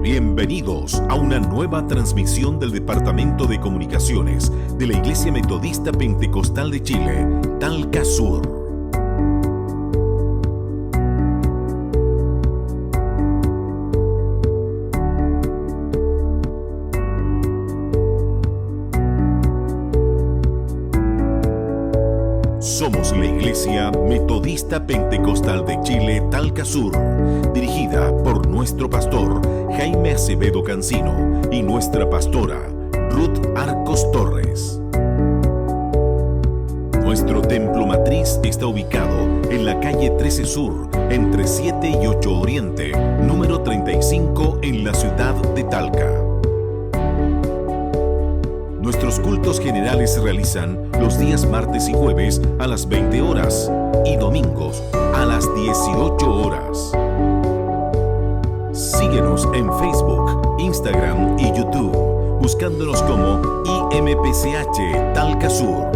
Bienvenidos a una nueva transmisión del Departamento de Comunicaciones de la Iglesia Metodista Pentecostal de Chile, Talca Sur. Somos la Iglesia Metodista Pentecostal de Chile, Talca Sur, dirigida por nuestro pastor Jaime Acevedo Cancino y nuestra pastora Ruth Arcos Torres. Nuestro templo matriz está ubicado en la calle 13 Sur, entre 7 y 8 Oriente, número 35 en la ciudad de Talca. Nuestros cultos generales se realizan los días martes y jueves a las 20 horas y domingos a las 18 horas. Síguenos en Facebook, Instagram y YouTube, buscándonos como IMPCH Talca Sur.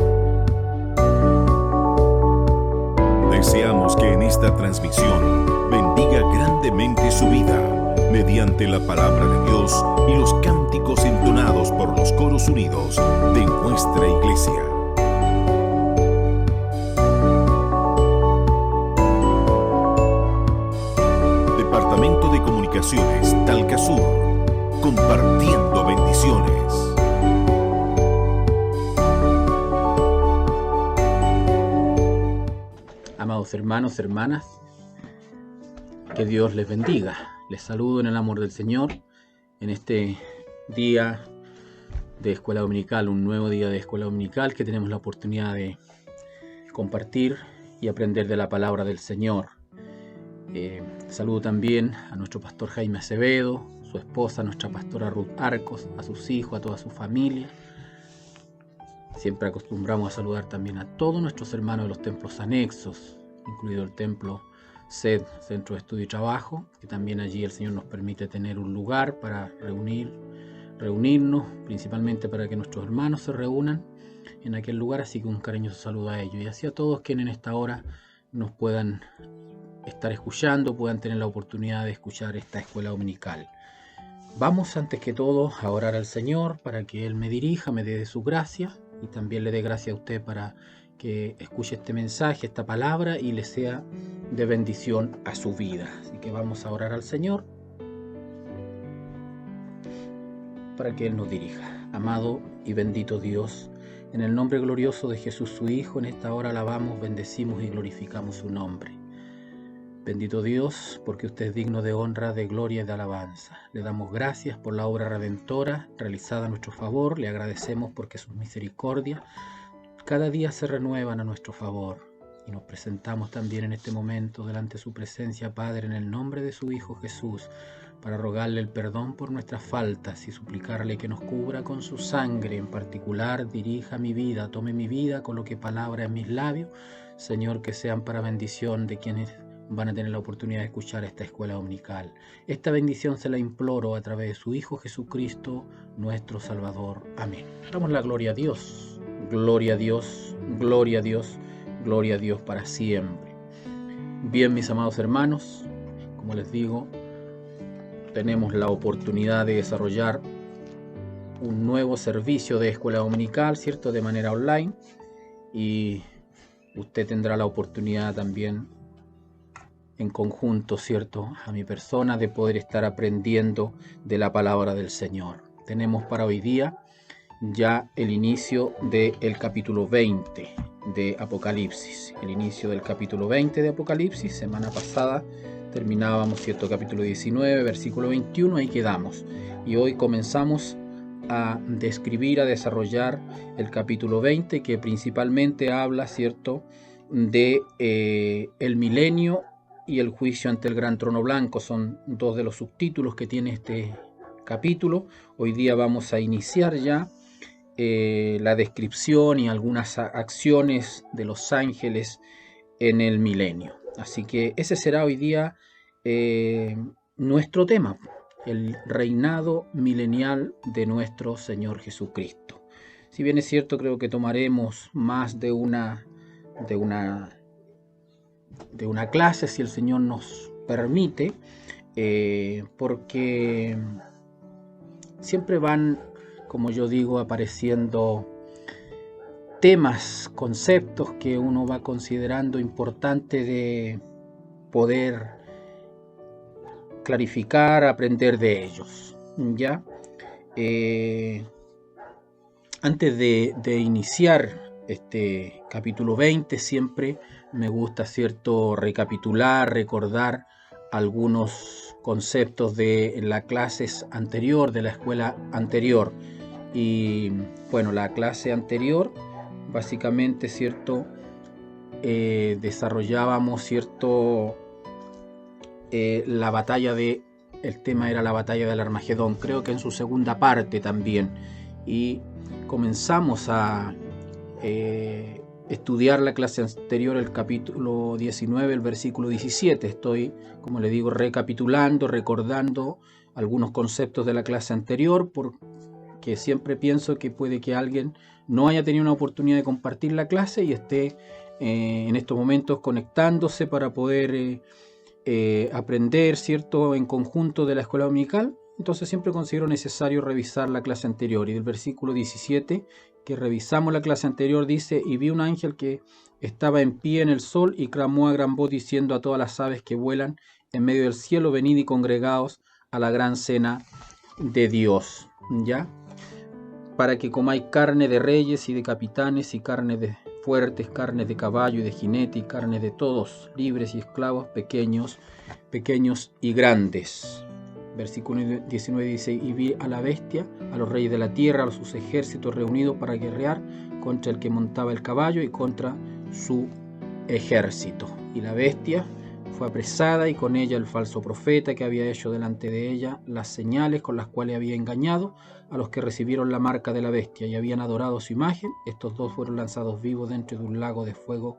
Deseamos que en esta transmisión bendiga grandemente su vida mediante la palabra de Dios y los cánticos entonados por los coros unidos de nuestra iglesia. Departamento de Comunicaciones Talca Sur, compartiendo bendiciones. Amados hermanos, hermanas, que Dios les bendiga. Les saludo en el amor del Señor en este día de Escuela Dominical, un nuevo día de Escuela Dominical que tenemos la oportunidad de compartir y aprender de la palabra del Señor. Saludo también a nuestro pastor Jaime Acevedo, su esposa, nuestra pastora Ruth Arcos, a sus hijos, a toda su familia. Siempre acostumbramos a saludar también a todos nuestros hermanos de los templos anexos, incluido el templo SED, Centro de Estudio y Trabajo, que también allí el Señor nos permite tener un lugar para reunirnos, principalmente para que nuestros hermanos se reúnan en aquel lugar, así que un cariñoso saludo a ellos y así a todos quienes en esta hora nos puedan estar escuchando, puedan tener la oportunidad de escuchar esta escuela dominical. Vamos antes que todo a orar al Señor para que Él me dirija, me dé de su gracia y también le dé gracia a usted para que escuche este mensaje, esta palabra y le sea de bendición a su vida. Así que vamos a orar al Señor para que Él nos dirija. Amado y bendito Dios, en el nombre glorioso de Jesús su Hijo, en esta hora alabamos, bendecimos y glorificamos su nombre. Bendito Dios, porque usted es digno de honra, de gloria y de alabanza. Le damos gracias por la obra redentora realizada a nuestro favor. Le agradecemos porque sus misericordias cada día se renuevan a nuestro favor. Y nos presentamos también en este momento delante de su presencia, Padre, en el nombre de su Hijo Jesús, para rogarle el perdón por nuestras faltas y suplicarle que nos cubra con su sangre. En particular, dirija mi vida, tome mi vida, coloque palabras en mis labios, Señor, que sean para bendición de quienes van a tener la oportunidad de escuchar esta escuela dominical. Esta bendición se la imploro a través de su Hijo Jesucristo, nuestro Salvador. Amén. Damos la gloria a Dios. Gloria a Dios, gloria a Dios, gloria a Dios para siempre. Bien, mis amados hermanos, como les digo, tenemos la oportunidad de desarrollar un nuevo servicio de escuela dominical, ¿cierto? De manera online, y usted tendrá la oportunidad también en conjunto, ¿cierto?, a mi persona, de poder estar aprendiendo de la palabra del Señor. Tenemos para hoy día ya el inicio del capítulo 20 de Apocalipsis. El inicio del capítulo 20 de Apocalipsis. Semana pasada terminábamos, ¿cierto?, capítulo 19, versículo 21, ahí quedamos. Y hoy comenzamos a describir, a desarrollar el capítulo 20, que principalmente habla, ¿cierto?, de el milenio y el juicio ante el gran trono blanco. Son dos de los subtítulos que tiene este capítulo. Hoy día vamos a iniciar ya la descripción y algunas acciones de los ángeles en el milenio. Así que ese será hoy día nuestro tema, el reinado milenial de nuestro Señor Jesucristo. Si bien es cierto, creo que tomaremos más de una clase, si el Señor nos permite, porque siempre van, como yo digo, apareciendo temas, conceptos que uno va considerando importante de poder clarificar, aprender de ellos, ¿ya? Antes de iniciar este capítulo 20, siempre me gusta, ¿cierto?, recapitular, recordar algunos conceptos de la clase anterior, de la escuela anterior. Y bueno, la clase anterior, básicamente, ¿cierto?, desarrollábamos, ¿cierto?, la batalla de... El tema era la batalla del Armagedón, creo que en su segunda parte también. Y comenzamos a estudiar la clase anterior, el capítulo 19, el versículo 17. Estoy, como le digo, recapitulando, recordando algunos conceptos de la clase anterior, porque siempre pienso que puede que alguien no haya tenido una oportunidad de compartir la clase y esté en estos momentos conectándose para poder aprender, ¿cierto?, en conjunto de la escuela dominical. Entonces siempre considero necesario revisar la clase anterior. Y del versículo 17, que revisamos la clase anterior, dice: y vi un ángel que estaba en pie en el sol y clamó a gran voz diciendo a todas las aves que vuelan en medio del cielo: venid y congregaos a la gran cena de Dios, ¿ya? Para que comáis carne de reyes y de capitanes, y carne de fuertes, carne de caballo y de jinete, y carne de todos, libres y esclavos, pequeños y grandes. Versículo 19 dice: y vi a la bestia, a los reyes de la tierra, a sus ejércitos reunidos para guerrear contra el que montaba el caballo y contra su ejército. Y la bestia fue apresada, y con ella el falso profeta, que había hecho delante de ella las señales con las cuales había engañado a los que recibieron la marca de la bestia y habían adorado su imagen. Estos dos fueron lanzados vivos dentro de un lago de fuego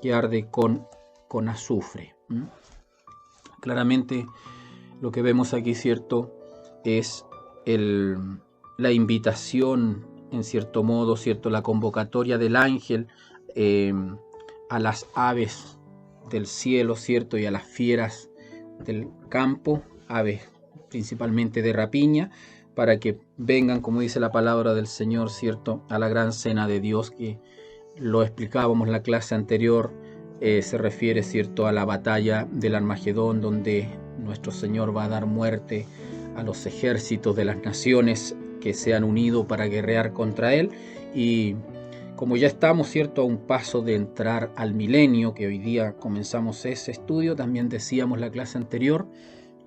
que arde con azufre. Claramente lo que vemos aquí, ¿cierto?, es la invitación, en cierto modo, ¿cierto?, la convocatoria del ángel a las aves del cielo, ¿cierto?, y a las fieras del campo, aves principalmente de rapiña, para que vengan, como dice la palabra del Señor, ¿cierto?, a la gran cena de Dios, que lo explicábamos en la clase anterior. Se refiere, ¿cierto?, a la batalla del Armagedón, donde nuestro Señor va a dar muerte a los ejércitos de las naciones que se han unido para guerrear contra Él. Y como ya estamos, ¿cierto?, a un paso de entrar al milenio, que hoy día comenzamos ese estudio, también decíamos la clase anterior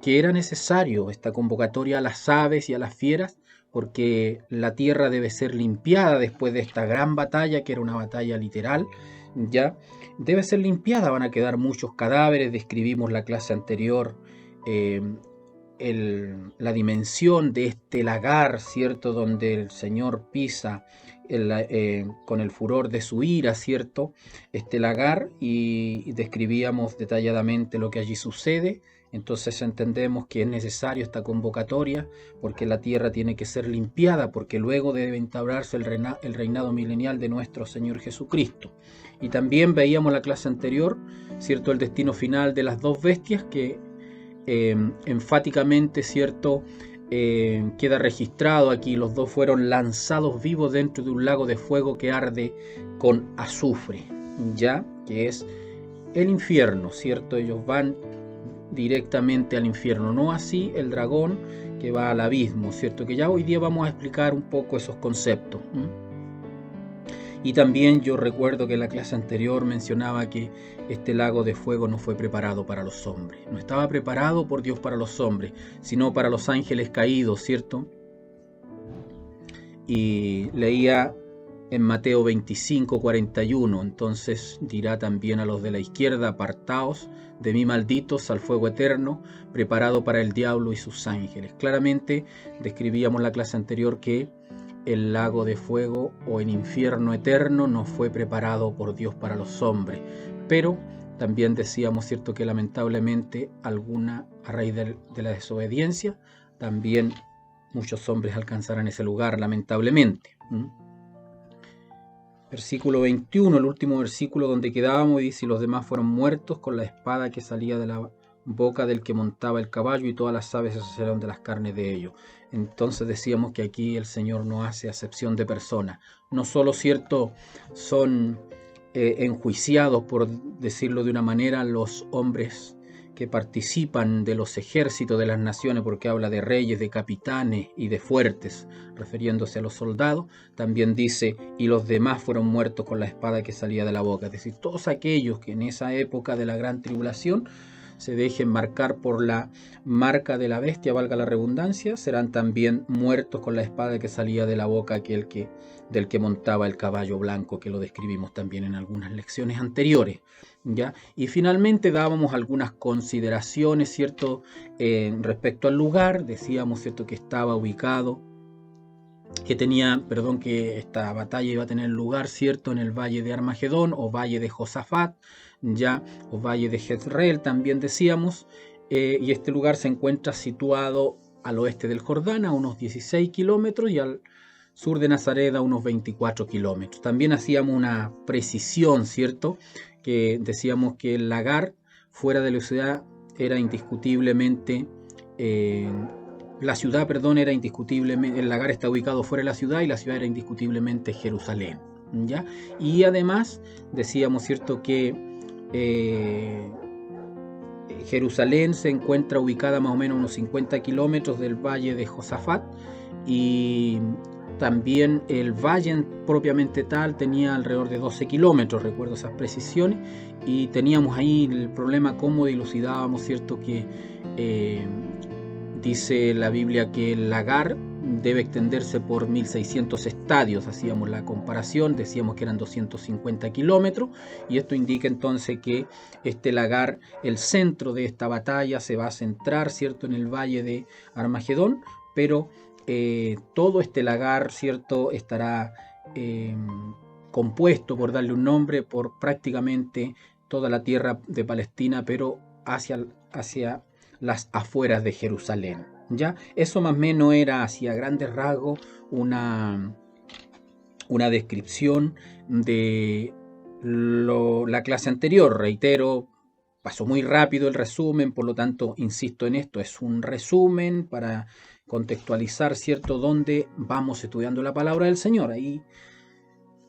que era necesario esta convocatoria a las aves y a las fieras, porque la tierra debe ser limpiada después de esta gran batalla, que era una batalla literal, ya debe ser limpiada. Van a quedar muchos cadáveres. Describimos la clase anterior la dimensión de este lagar, ¿cierto?, donde el Señor pisa con el furor de su ira, ¿cierto?, este lagar, y describíamos detalladamente lo que allí sucede. Entonces entendemos que es necesario esta convocatoria, porque la tierra tiene que ser limpiada, porque luego debe entablarse el reinado milenial de nuestro Señor Jesucristo. Y también veíamos la clase anterior, ¿cierto?, el destino final de las dos bestias, que enfáticamente, ¿cierto?, queda registrado aquí. Los dos fueron lanzados vivos dentro de un lago de fuego que arde con azufre, ya que es el infierno, ¿cierto? Ellos van directamente al infierno, no así el dragón, que va al abismo, ¿cierto? Que ya hoy día vamos a explicar un poco esos conceptos. Y también yo recuerdo que en la clase anterior mencionaba que este lago de fuego no fue preparado para los hombres, no estaba preparado por Dios para los hombres, sino para los ángeles caídos, ¿cierto? Y leía en Mateo 25:41, entonces dirá también a los de la izquierda: apartaos de mí, malditos, al fuego eterno, preparado para el diablo y sus ángeles. Claramente describíamos en la clase anterior que el lago de fuego o el infierno eterno no fue preparado por Dios para los hombres, pero también decíamos, ¿cierto?, que lamentablemente a raíz de la desobediencia, también muchos hombres alcanzarán ese lugar, lamentablemente. Versículo 21, el último versículo donde quedábamos, dice: y los demás fueron muertos con la espada que salía de la boca del que montaba el caballo, y todas las aves se saciaron de las carnes de ellos. Entonces decíamos que aquí el Señor no hace acepción de personas. No solo, cierto, son enjuiciados, por decirlo de una manera, los hombres que participan de los ejércitos de las naciones, porque habla de reyes, de capitanes y de fuertes, refiriéndose a los soldados. También dice, y los demás fueron muertos con la espada que salía de la boca. Es decir, todos aquellos que en esa época de la gran tribulación se dejen marcar por la marca de la bestia, valga la redundancia, serán también muertos con la espada que salía de la boca del que montaba el caballo blanco, que lo describimos también en algunas lecciones anteriores, ¿ya? Y finalmente dábamos algunas consideraciones, ¿cierto? Respecto al lugar. Decíamos, ¿cierto?, que estaba ubicado, que esta batalla iba a tener lugar, ¿cierto?, en el valle de Armagedón, o valle de Josafat, ya, o valle de Jezreel también decíamos, y este lugar se encuentra situado al oeste del Jordán, a unos 16 kilómetros, y al sur de Nazaret, a unos 24 kilómetros. También hacíamos una precisión, ¿cierto?, que decíamos que el lagar fuera de la ciudad era indiscutiblemente... el lagar está ubicado fuera de la ciudad, y la ciudad era indiscutiblemente Jerusalén, ¿ya? Y además decíamos, ¿cierto?, que Jerusalén se encuentra ubicada más o menos a unos 50 kilómetros del valle de Josafat, y también el valle propiamente tal tenía alrededor de 12 kilómetros, recuerdo esas precisiones, y teníamos ahí el problema cómo dilucidábamos, ¿cierto?, que dice la Biblia que el lagar debe extenderse por 1600 estadios. Hacíamos la comparación, decíamos que eran 250 kilómetros, y esto indica entonces que este lagar, el centro de esta batalla, se va a centrar, ¿cierto?, en el valle de Armagedón, pero todo este lagar, ¿cierto?, estará compuesto, por darle un nombre, por prácticamente toda la tierra de Palestina, pero hacia las afueras de Jerusalén, ¿ya? Eso más o menos era, hacia grandes rasgos, una descripción de la clase anterior. Reitero, pasó muy rápido el resumen, por lo tanto, insisto en esto, es un resumen para contextualizar, ¿cierto?, dónde vamos estudiando la palabra del Señor. Ahí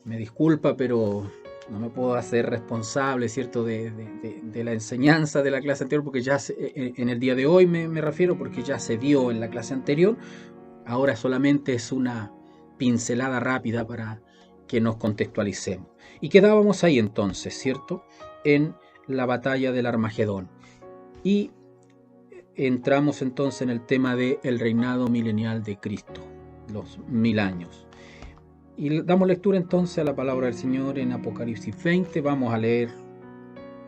me disculpa, pero no me puedo hacer responsable, ¿cierto?, de la enseñanza de la clase anterior, porque ya en el día de hoy me refiero, porque ya se dio en la clase anterior. Ahora solamente es una pincelada rápida para que nos contextualicemos. Y quedábamos ahí entonces, ¿cierto?, en la batalla del Armagedón. Y entramos entonces en el tema del reinado milenial de Cristo, los 1000 años. Y damos lectura entonces a la palabra del Señor en Apocalipsis 20. Vamos a leer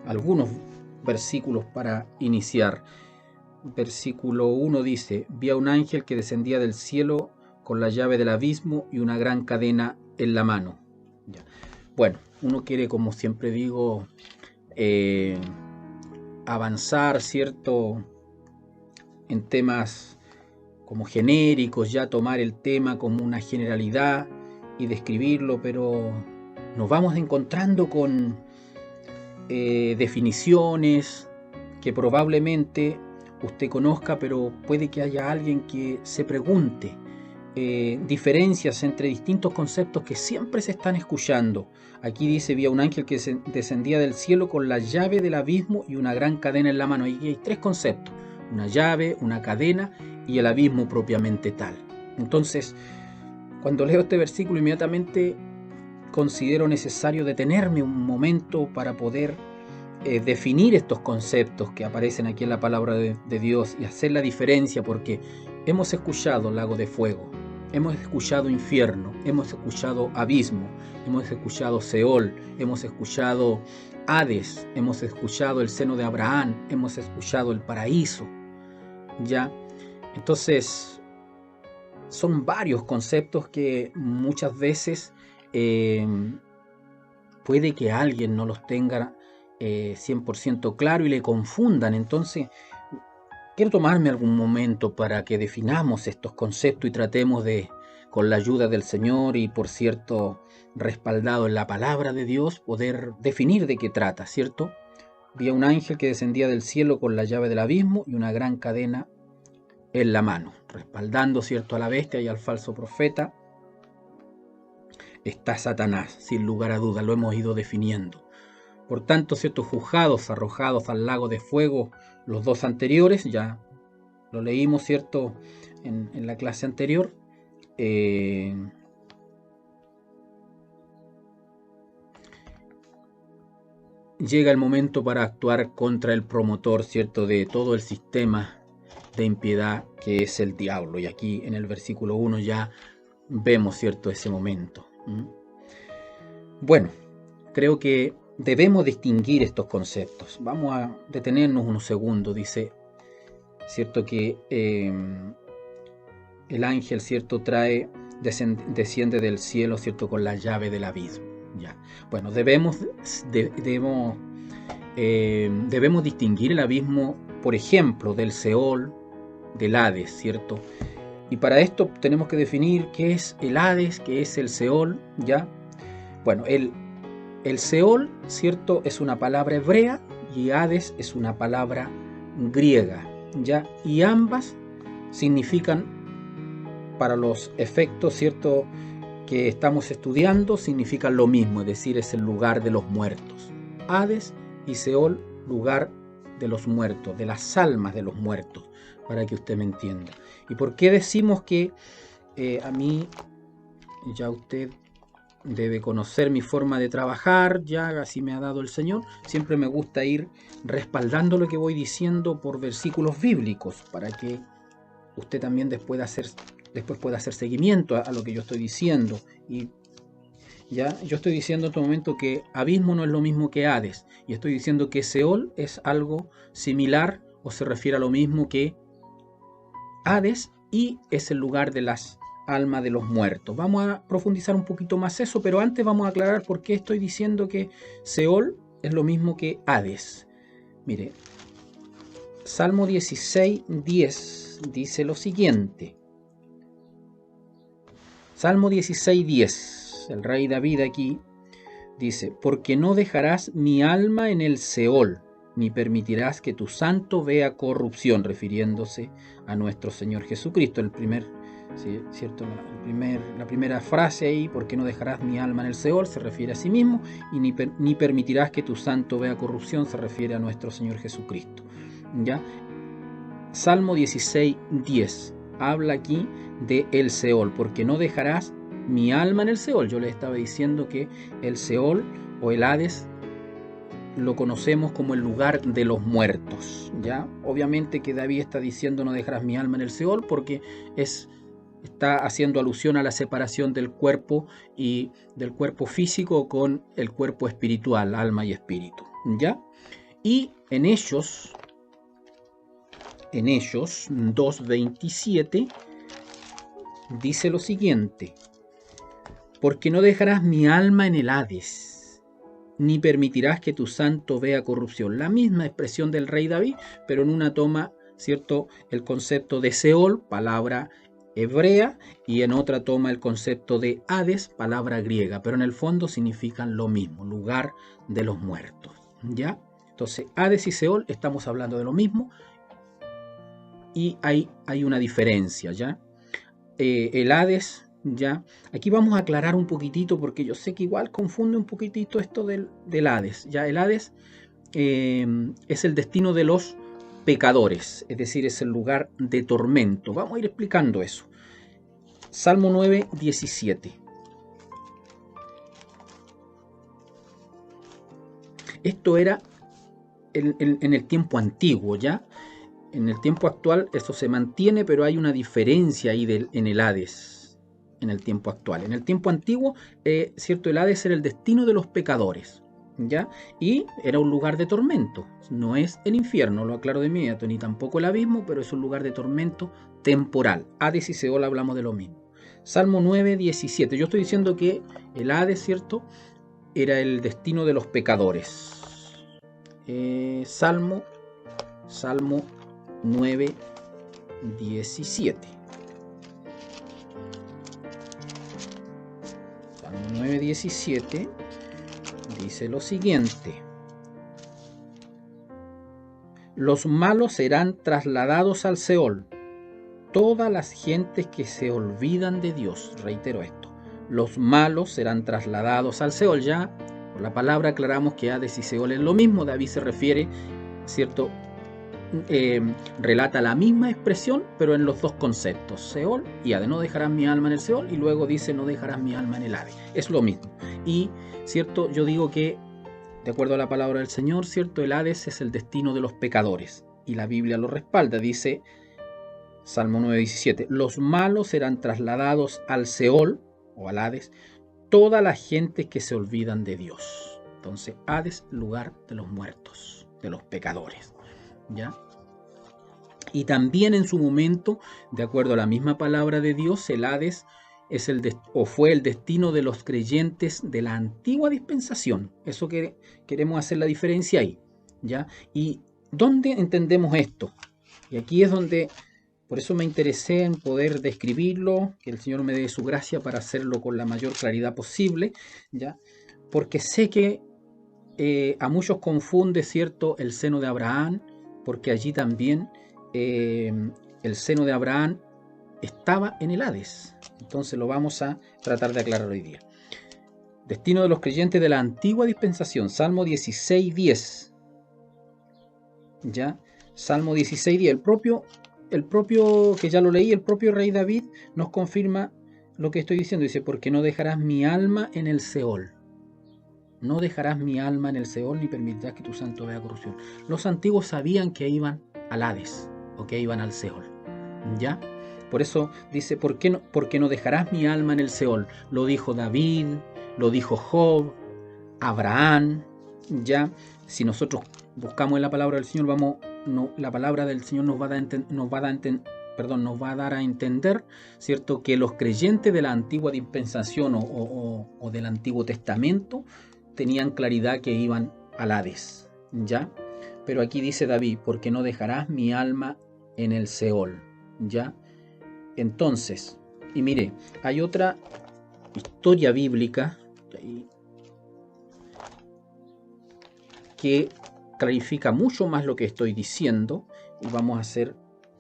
algunos versículos para iniciar. Versículo 1 dice: vi a un ángel que descendía del cielo con la llave del abismo y una gran cadena en la mano. Ya. Bueno, uno quiere, como siempre digo, avanzar, ¿cierto?, en temas como genéricos, ya tomar el tema como una generalidad y describirlo, pero nos vamos encontrando con definiciones que probablemente usted conozca, pero puede que haya alguien que se pregunte diferencias entre distintos conceptos que siempre se están escuchando. Aquí dice: vi a un ángel que descendía del cielo con la llave del abismo y una gran cadena en la mano. Aquí hay tres conceptos: una llave, una cadena y el abismo propiamente tal. Entonces, cuando leo este versículo, inmediatamente considero necesario detenerme un momento para poder definir estos conceptos que aparecen aquí en la palabra de Dios y hacer la diferencia, porque hemos escuchado lago de fuego, hemos escuchado infierno, hemos escuchado abismo, hemos escuchado Seol, hemos escuchado Hades, hemos escuchado el seno de Abraham, hemos escuchado el paraíso, ¿ya? Entonces, son varios conceptos que muchas veces puede que alguien no los tenga 100% claro y le confundan. Entonces, quiero tomarme algún momento para que definamos estos conceptos y tratemos de, con la ayuda del Señor y, por cierto, respaldado en la palabra de Dios, poder definir de qué trata, ¿cierto? vi a un ángel que descendía del cielo con la llave del abismo y una gran cadena en la mano, respaldando, ¿cierto?, a la bestia y al falso profeta. Está Satanás, sin lugar a dudas, lo hemos ido definiendo. Por tanto, ciertos juzgados arrojados al lago de fuego, los dos anteriores, ya lo leímos, ¿cierto?, en la clase anterior. Llega el momento para actuar contra el promotor, ¿cierto?, de todo el sistema de impiedad que es el diablo. Y aquí en el versículo 1 ya vemos, ¿cierto?, ese momento. Bueno, creo que debemos distinguir estos conceptos. Vamos a detenernos unos segundos. Dice, ¿cierto?, que el ángel, ¿cierto?, desciende del cielo, ¿cierto?, con la llave del abismo. Ya. Bueno, debemos distinguir el abismo, por ejemplo, del Seol, del Hades, ¿cierto? Y para esto tenemos que definir qué es el Hades, qué es el Seol, ¿ya? Bueno, el Seol, ¿cierto?, es una palabra hebrea y Hades es una palabra griega, ¿ya? Y ambas significan, para los efectos, ¿cierto?, que estamos estudiando, significan lo mismo, es decir, es el lugar de los muertos. Hades y Seol, lugar de los muertos, de las almas de los muertos, para que usted me entienda. ¿Y por qué decimos que a mí, ya usted debe conocer mi forma de trabajar, ya así me ha dado el Señor? Siempre me gusta ir respaldando lo que voy diciendo por versículos bíblicos, para que usted también después pueda hacer seguimiento a lo que yo estoy diciendo. Y ya yo estoy diciendo en este momento que abismo no es lo mismo que Hades, y estoy diciendo que Seol es algo similar o se refiere a lo mismo que Hades, y es el lugar de las almas de los muertos. Vamos a profundizar un poquito más eso, pero antes vamos a aclarar por qué estoy diciendo que Seol es lo mismo que Hades. Mire, Salmo 16:10 dice lo siguiente. Salmo 16:10, el rey David aquí dice: porque no dejarás mi alma en el Seol, ni permitirás que tu santo vea corrupción, refiriéndose a nuestro Señor Jesucristo. La primera frase ahí, porque no dejarás mi alma en el Seol, se refiere a sí mismo, y ni permitirás que tu santo vea corrupción, se refiere a nuestro Señor Jesucristo. ¿Ya? Salmo 16:10 habla aquí de el Seol, porque no dejarás mi alma en el Seol. Yo les estaba diciendo que el Seol o el Hades lo conocemos como el lugar de los muertos, ¿ya? Obviamente que David está diciendo no dejarás mi alma en el Seol porque está haciendo alusión a la separación del cuerpo y del cuerpo físico con el cuerpo espiritual, alma y espíritu, ¿ya? Y en Hechos 2:27 dice lo siguiente: porque no dejarás mi alma en el Hades, ni permitirás que tu santo vea corrupción. La misma expresión del rey David, pero en una toma, ¿cierto?, el concepto de Seol, palabra hebrea, y en otra toma el concepto de Hades, palabra griega, pero en el fondo significan lo mismo, lugar de los muertos, ¿ya? Entonces, Hades y Seol estamos hablando de lo mismo, y hay una diferencia, ¿ya? El Hades, ¿ya? Aquí vamos a aclarar un poquitito, porque yo sé que igual confunde un poquitito esto del Hades, ¿ya? El Hades es el destino de los pecadores, es decir, es el lugar de tormento. Vamos a ir explicando eso. Salmo 9:17. Esto era en el tiempo antiguo, ¿ya? En el tiempo actual eso se mantiene, pero hay una diferencia ahí en el Hades, en el tiempo actual. En el tiempo antiguo, ¿cierto?, el Hades era el destino de los pecadores, ¿ya? Y era un lugar de tormento. No es el infierno, lo aclaro de inmediato, ni tampoco el abismo, pero es un lugar de tormento temporal. Hades y Seol hablamos de lo mismo. Salmo 9:17. Yo estoy diciendo que el Hades, ¿cierto?, era el destino de los pecadores. Salmo 9:17. Salmo 9:17 dice lo siguiente: los malos serán trasladados al Seol. Todas las gentes que se olvidan de Dios, reitero esto, los malos serán trasladados al Seol. Ya por la palabra aclaramos que Hades y Seol es lo mismo. David se refiere, ¿cierto? Relata la misma expresión, pero en los dos conceptos, Seol y Hades. No dejarás mi alma en el Seol, y luego dice no dejarás mi alma en el Hades. Es lo mismo. Y, ¿cierto? Yo digo que, de acuerdo a la palabra del Señor, ¿cierto? El Hades es el destino de los pecadores, y la Biblia lo respalda. Dice Salmo 9:17, los malos serán trasladados al Seol, o al Hades, toda la gente que se olvidan de Dios. Entonces, Hades, lugar de los muertos, de los pecadores. ¿Ya? Y también en su momento, de acuerdo a la misma palabra de Dios, el Hades es fue el destino de los creyentes de la antigua dispensación. Eso que queremos hacer la diferencia ahí. ¿Ya? ¿Y dónde entendemos esto? Y aquí es donde, por eso me interesé en poder describirlo, que el Señor me dé su gracia para hacerlo con la mayor claridad posible, ¿ya? Porque sé que a muchos confunde, ¿cierto?, el seno de Abraham, porque allí también el seno de Abraham estaba en el Hades. Entonces lo vamos a tratar de aclarar hoy día. Destino de los creyentes de la antigua dispensación, Salmo 16:10. ¿Ya? Salmo 16:10. El propio, que ya lo leí, el propio rey David nos confirma lo que estoy diciendo. Dice, porque no dejarás mi alma en el Seol. No dejarás mi alma en el Seol, ni permitirás que tu santo vea corrupción. Los antiguos sabían que iban al Hades, o que iban al Seol. ¿Ya? Por eso dice, ¿por qué no dejarás mi alma en el Seol? Lo dijo David, lo dijo Job, Abraham. ¿Ya? Si nosotros buscamos en la palabra del Señor, la palabra del Señor nos va a dar a entender, ¿cierto?, que los creyentes de la antigua dispensación o del Antiguo Testamento tenían claridad que iban al Hades. ¿Ya? Pero aquí dice David, porque no dejarás mi alma en el Seol. ¿Ya? Entonces, y mire, hay otra historia bíblica que clarifica mucho más lo que estoy diciendo, y vamos a hacer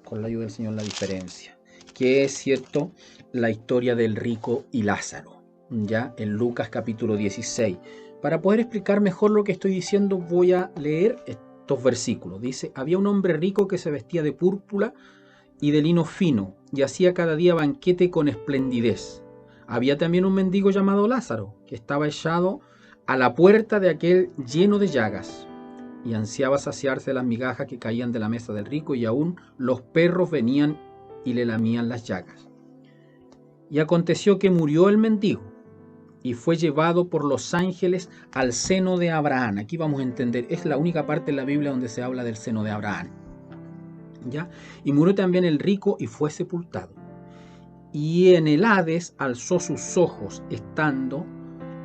con la ayuda del Señor la diferencia, que es, cierto, la historia del rico y Lázaro, ya en Lucas capítulo 16. Para poder explicar mejor lo que estoy diciendo, voy a leer estos versículos. Dice, había un hombre rico que se vestía de púrpura y de lino fino, y hacía cada día banquete con esplendidez. Había también un mendigo llamado Lázaro, que estaba echado a la puerta de aquel lleno de llagas, y ansiaba saciarse de las migajas que caían de la mesa del rico, y aún los perros venían y le lamían las llagas. Y aconteció que murió el mendigo, y fue llevado por los ángeles al seno de Abraham. Aquí vamos a entender, es la única parte en la Biblia donde se habla del seno de Abraham. ¿Ya? Y murió también el rico y fue sepultado. Y en el Hades alzó sus ojos, estando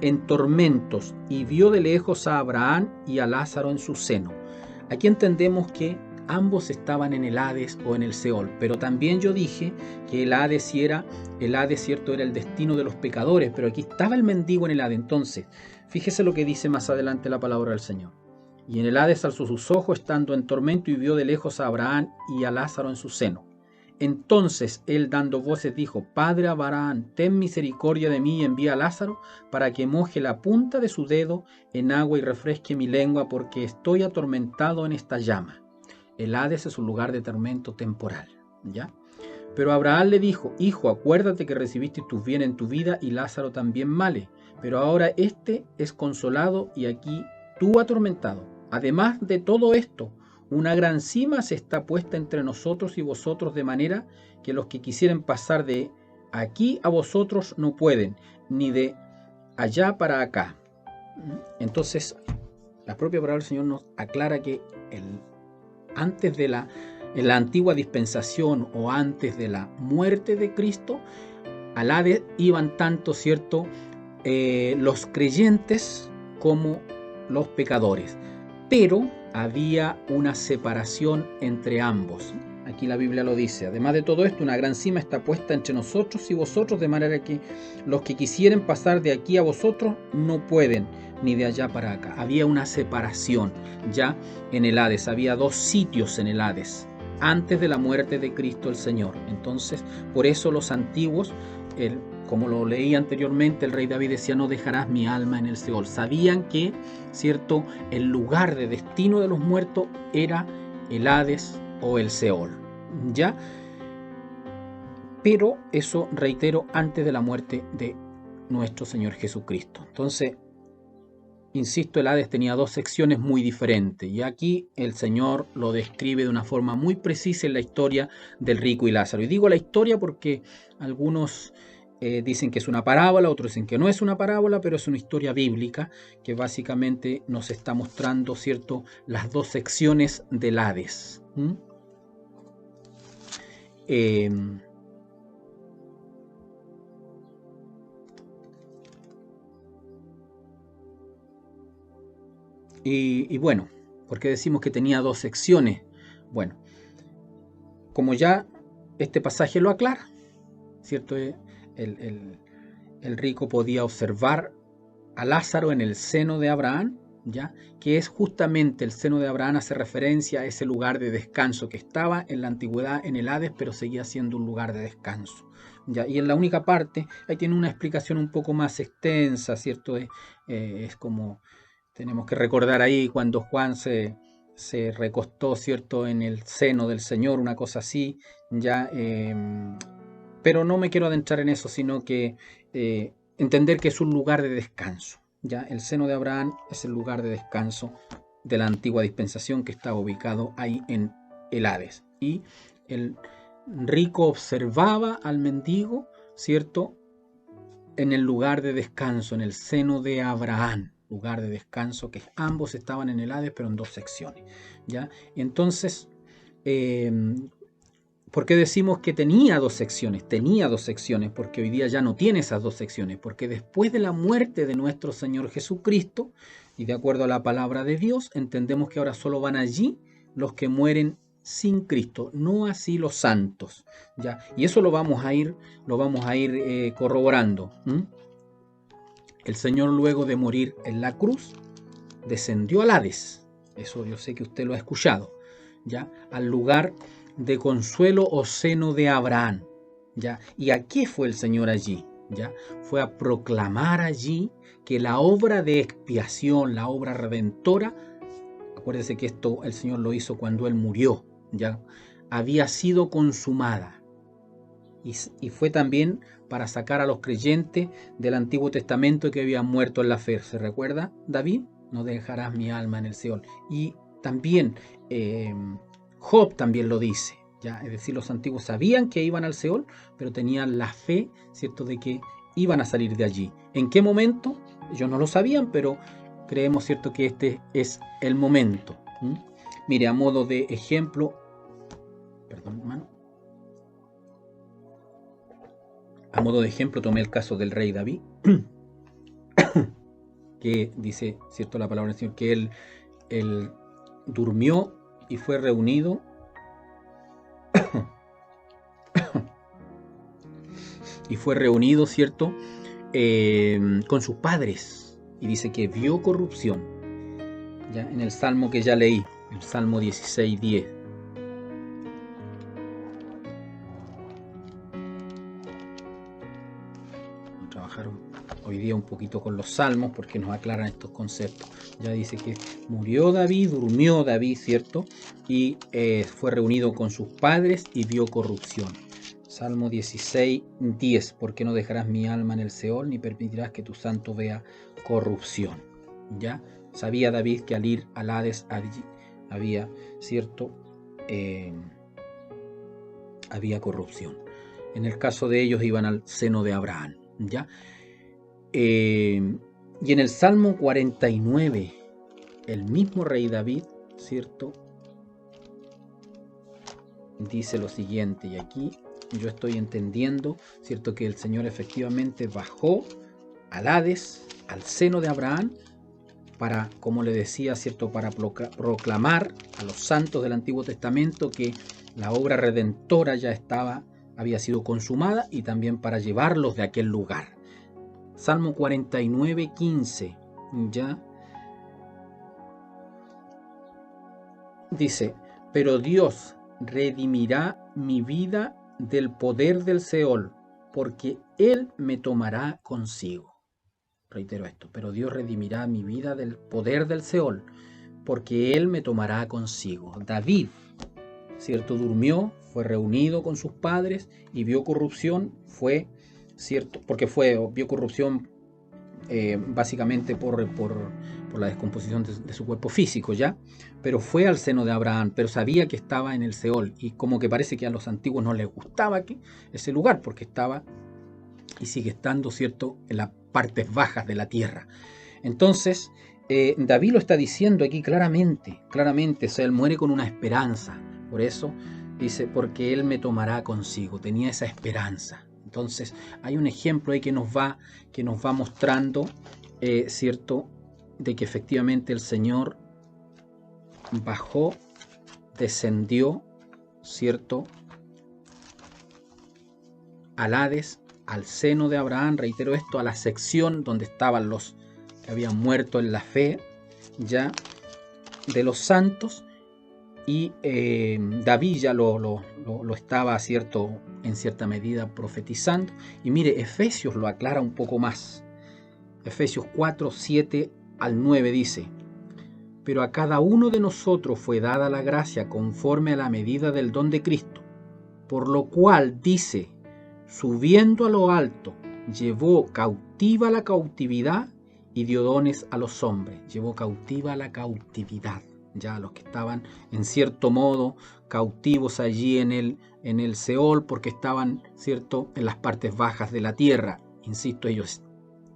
en tormentos, y vio de lejos a Abraham y a Lázaro en su seno. Aquí entendemos que ambos estaban en el Hades o en el Seol, pero también yo dije que el Hades, cierto, era el destino de los pecadores, pero aquí estaba el mendigo en el Hades. Entonces, fíjese lo que dice más adelante la palabra del Señor. Y en el Hades alzó sus ojos, estando en tormento, y vio de lejos a Abraham y a Lázaro en su seno. Entonces él, dando voces, dijo, Padre Abraham, ten misericordia de mí y envía a Lázaro para que moje la punta de su dedo en agua y refresque mi lengua, porque estoy atormentado en esta llama. El Hades es un lugar de tormento temporal, ¿ya? Pero Abraham le dijo, Hijo, acuérdate que recibiste tus bienes en tu vida y Lázaro también males, pero ahora este es consolado y aquí tú atormentado. Además de todo esto, una gran cima se está puesta entre nosotros y vosotros, de manera que los que quisieren pasar de aquí a vosotros no pueden, ni de allá para acá. Entonces, la propia palabra del Señor nos aclara que antes de en la antigua dispensación o antes de la muerte de Cristo, al Hades iban tanto, ¿cierto?, los creyentes como los pecadores. Pero había una separación entre ambos. Aquí la Biblia lo dice. Además de todo esto, una gran cima está puesta entre nosotros y vosotros, de manera que los que quisieren pasar de aquí a vosotros no pueden, ni de allá para acá. Había una separación ya en el Hades, había dos sitios en el Hades, antes de la muerte de Cristo el Señor. Entonces, por eso los antiguos, como lo leí anteriormente, el rey David decía: no dejarás mi alma en el Seol. Sabían que, cierto, el lugar de destino de los muertos era el Hades o el Seol, ¿ya? Pero eso, reitero, antes de la muerte de nuestro Señor Jesucristo. Entonces, insisto, el Hades tenía dos secciones muy diferentes, y aquí el Señor lo describe de una forma muy precisa en la historia del rico y Lázaro. Y digo la historia porque algunos dicen que es una parábola, otros dicen que no es una parábola, pero es una historia bíblica que básicamente nos está mostrando, ¿cierto?, las dos secciones del Hades. Y bueno, ¿por qué decimos que tenía dos secciones? Bueno, como ya este pasaje lo aclara, ¿cierto? El rico podía observar a Lázaro en el seno de Abraham, ¿ya? Que es justamente el seno de Abraham, hace referencia a ese lugar de descanso que estaba en la antigüedad en el Hades, pero seguía siendo un lugar de descanso, ¿ya? Y en la única parte, ahí tiene una explicación un poco más extensa, ¿cierto? Es como, tenemos que recordar ahí cuando Juan se recostó, ¿cierto?, en el seno del Señor, una cosa así, ya. Pero no me quiero adentrar en eso, sino que entender que es un lugar de descanso, ¿ya? El seno de Abraham es el lugar de descanso de la antigua dispensación que estaba ubicado ahí en el Hades. Y el rico observaba al mendigo, ¿cierto?, en el lugar de descanso, en el seno de Abraham, lugar de descanso, que ambos estaban en el Hades, pero en dos secciones, ¿ya? Entonces, ¿por qué decimos que tenía dos secciones? Tenía dos secciones, porque hoy día ya no tiene esas dos secciones, porque después de la muerte de nuestro Señor Jesucristo, y de acuerdo a la palabra de Dios, entendemos que ahora solo van allí los que mueren sin Cristo, no así los santos, ¿ya? Y eso lo vamos a ir corroborando. El Señor, luego de morir en la cruz, descendió al Hades. Eso yo sé que usted lo ha escuchado, ¿ya? Al lugar de consuelo o seno de Abraham, ¿ya? ¿Y a qué fue el Señor allí? ¿Ya? Fue a proclamar allí que la obra de expiación, la obra redentora, acuérdese que esto el Señor lo hizo cuando Él murió, ¿ya? Había sido consumada. Y fue también para sacar a los creyentes del Antiguo Testamento que habían muerto en la fe. ¿Se recuerda, David? No dejarás mi alma en el Seol. Y también Job también lo dice, ¿ya? Es decir, los antiguos sabían que iban al Seol, pero tenían la fe, ¿cierto?, de que iban a salir de allí. ¿En qué momento? Ellos no lo sabían, pero creemos, ¿cierto?, que este es el momento. Mire, a modo de ejemplo, perdón, hermano. A modo de ejemplo tomé el caso del rey David, que dice, ¿cierto?, la palabra del Señor, que él durmió y fue reunido ¿cierto?, con sus padres, y dice que vio corrupción, ¿ya? En el Salmo que ya leí, el Salmo 16:10. Vamos a trabajar hoy día un poquito con los salmos porque nos aclaran estos conceptos. Ya dice que murió David, durmió David, ¿cierto? Y fue reunido con sus padres y vio corrupción. Salmo 16:10. ¿Por qué no dejarás mi alma en el Seol, ni permitirás que tu santo vea corrupción? ¿Ya? Sabía David que al ir al Hades allí había, ¿cierto?, había corrupción. En el caso de ellos iban al seno de Abraham, ¿ya? Y en el Salmo 49, el mismo rey David, ¿cierto?, dice lo siguiente, y aquí yo estoy entendiendo, ¿cierto?, que el Señor efectivamente bajó al Hades, al seno de Abraham, para, como le decía, ¿cierto?, para proclamar a los santos del Antiguo Testamento que la obra redentora ya había sido consumada, y también para llevarlos de aquel lugar. Salmo 49:15. Ya dice, pero Dios redimirá mi vida del poder del Seol, porque Él me tomará consigo. Reitero esto, pero Dios redimirá mi vida del poder del Seol, porque Él me tomará consigo. David, cierto, durmió, fue reunido con sus padres y vio corrupción, fue, cierto, porque vio corrupción básicamente por la descomposición de su cuerpo físico, ¿ya? Pero fue al seno de Abraham, pero sabía que estaba en el Seol, y como que parece que a los antiguos no les gustaba ese lugar, porque estaba y sigue estando, ¿cierto?, en las partes bajas de la tierra. Entonces, David lo está diciendo aquí claramente, o sea, él muere con una esperanza. Por eso dice, porque Él me tomará consigo, tenía esa esperanza. Entonces, hay un ejemplo ahí que nos va mostrando, ¿cierto?, de que efectivamente el Señor bajó, descendió, ¿cierto?, al Hades, al seno de Abraham, reitero esto, a la sección donde estaban los que habían muerto en la fe, ya, de los santos, y David ya lo estaba, ¿cierto?, en cierta medida profetizando. Y mire, Efesios lo aclara un poco más. Efesios 4, 7 al 9 dice, pero a cada uno de nosotros fue dada la gracia conforme a la medida del don de Cristo, por lo cual dice, subiendo a lo alto, llevó cautiva la cautividad y dio dones a los hombres. Llevó cautiva la cautividad, ya los que estaban en cierto modo cautivos allí en el Seol, porque estaban, ¿cierto?, en las partes bajas de la tierra. Insisto, ellos,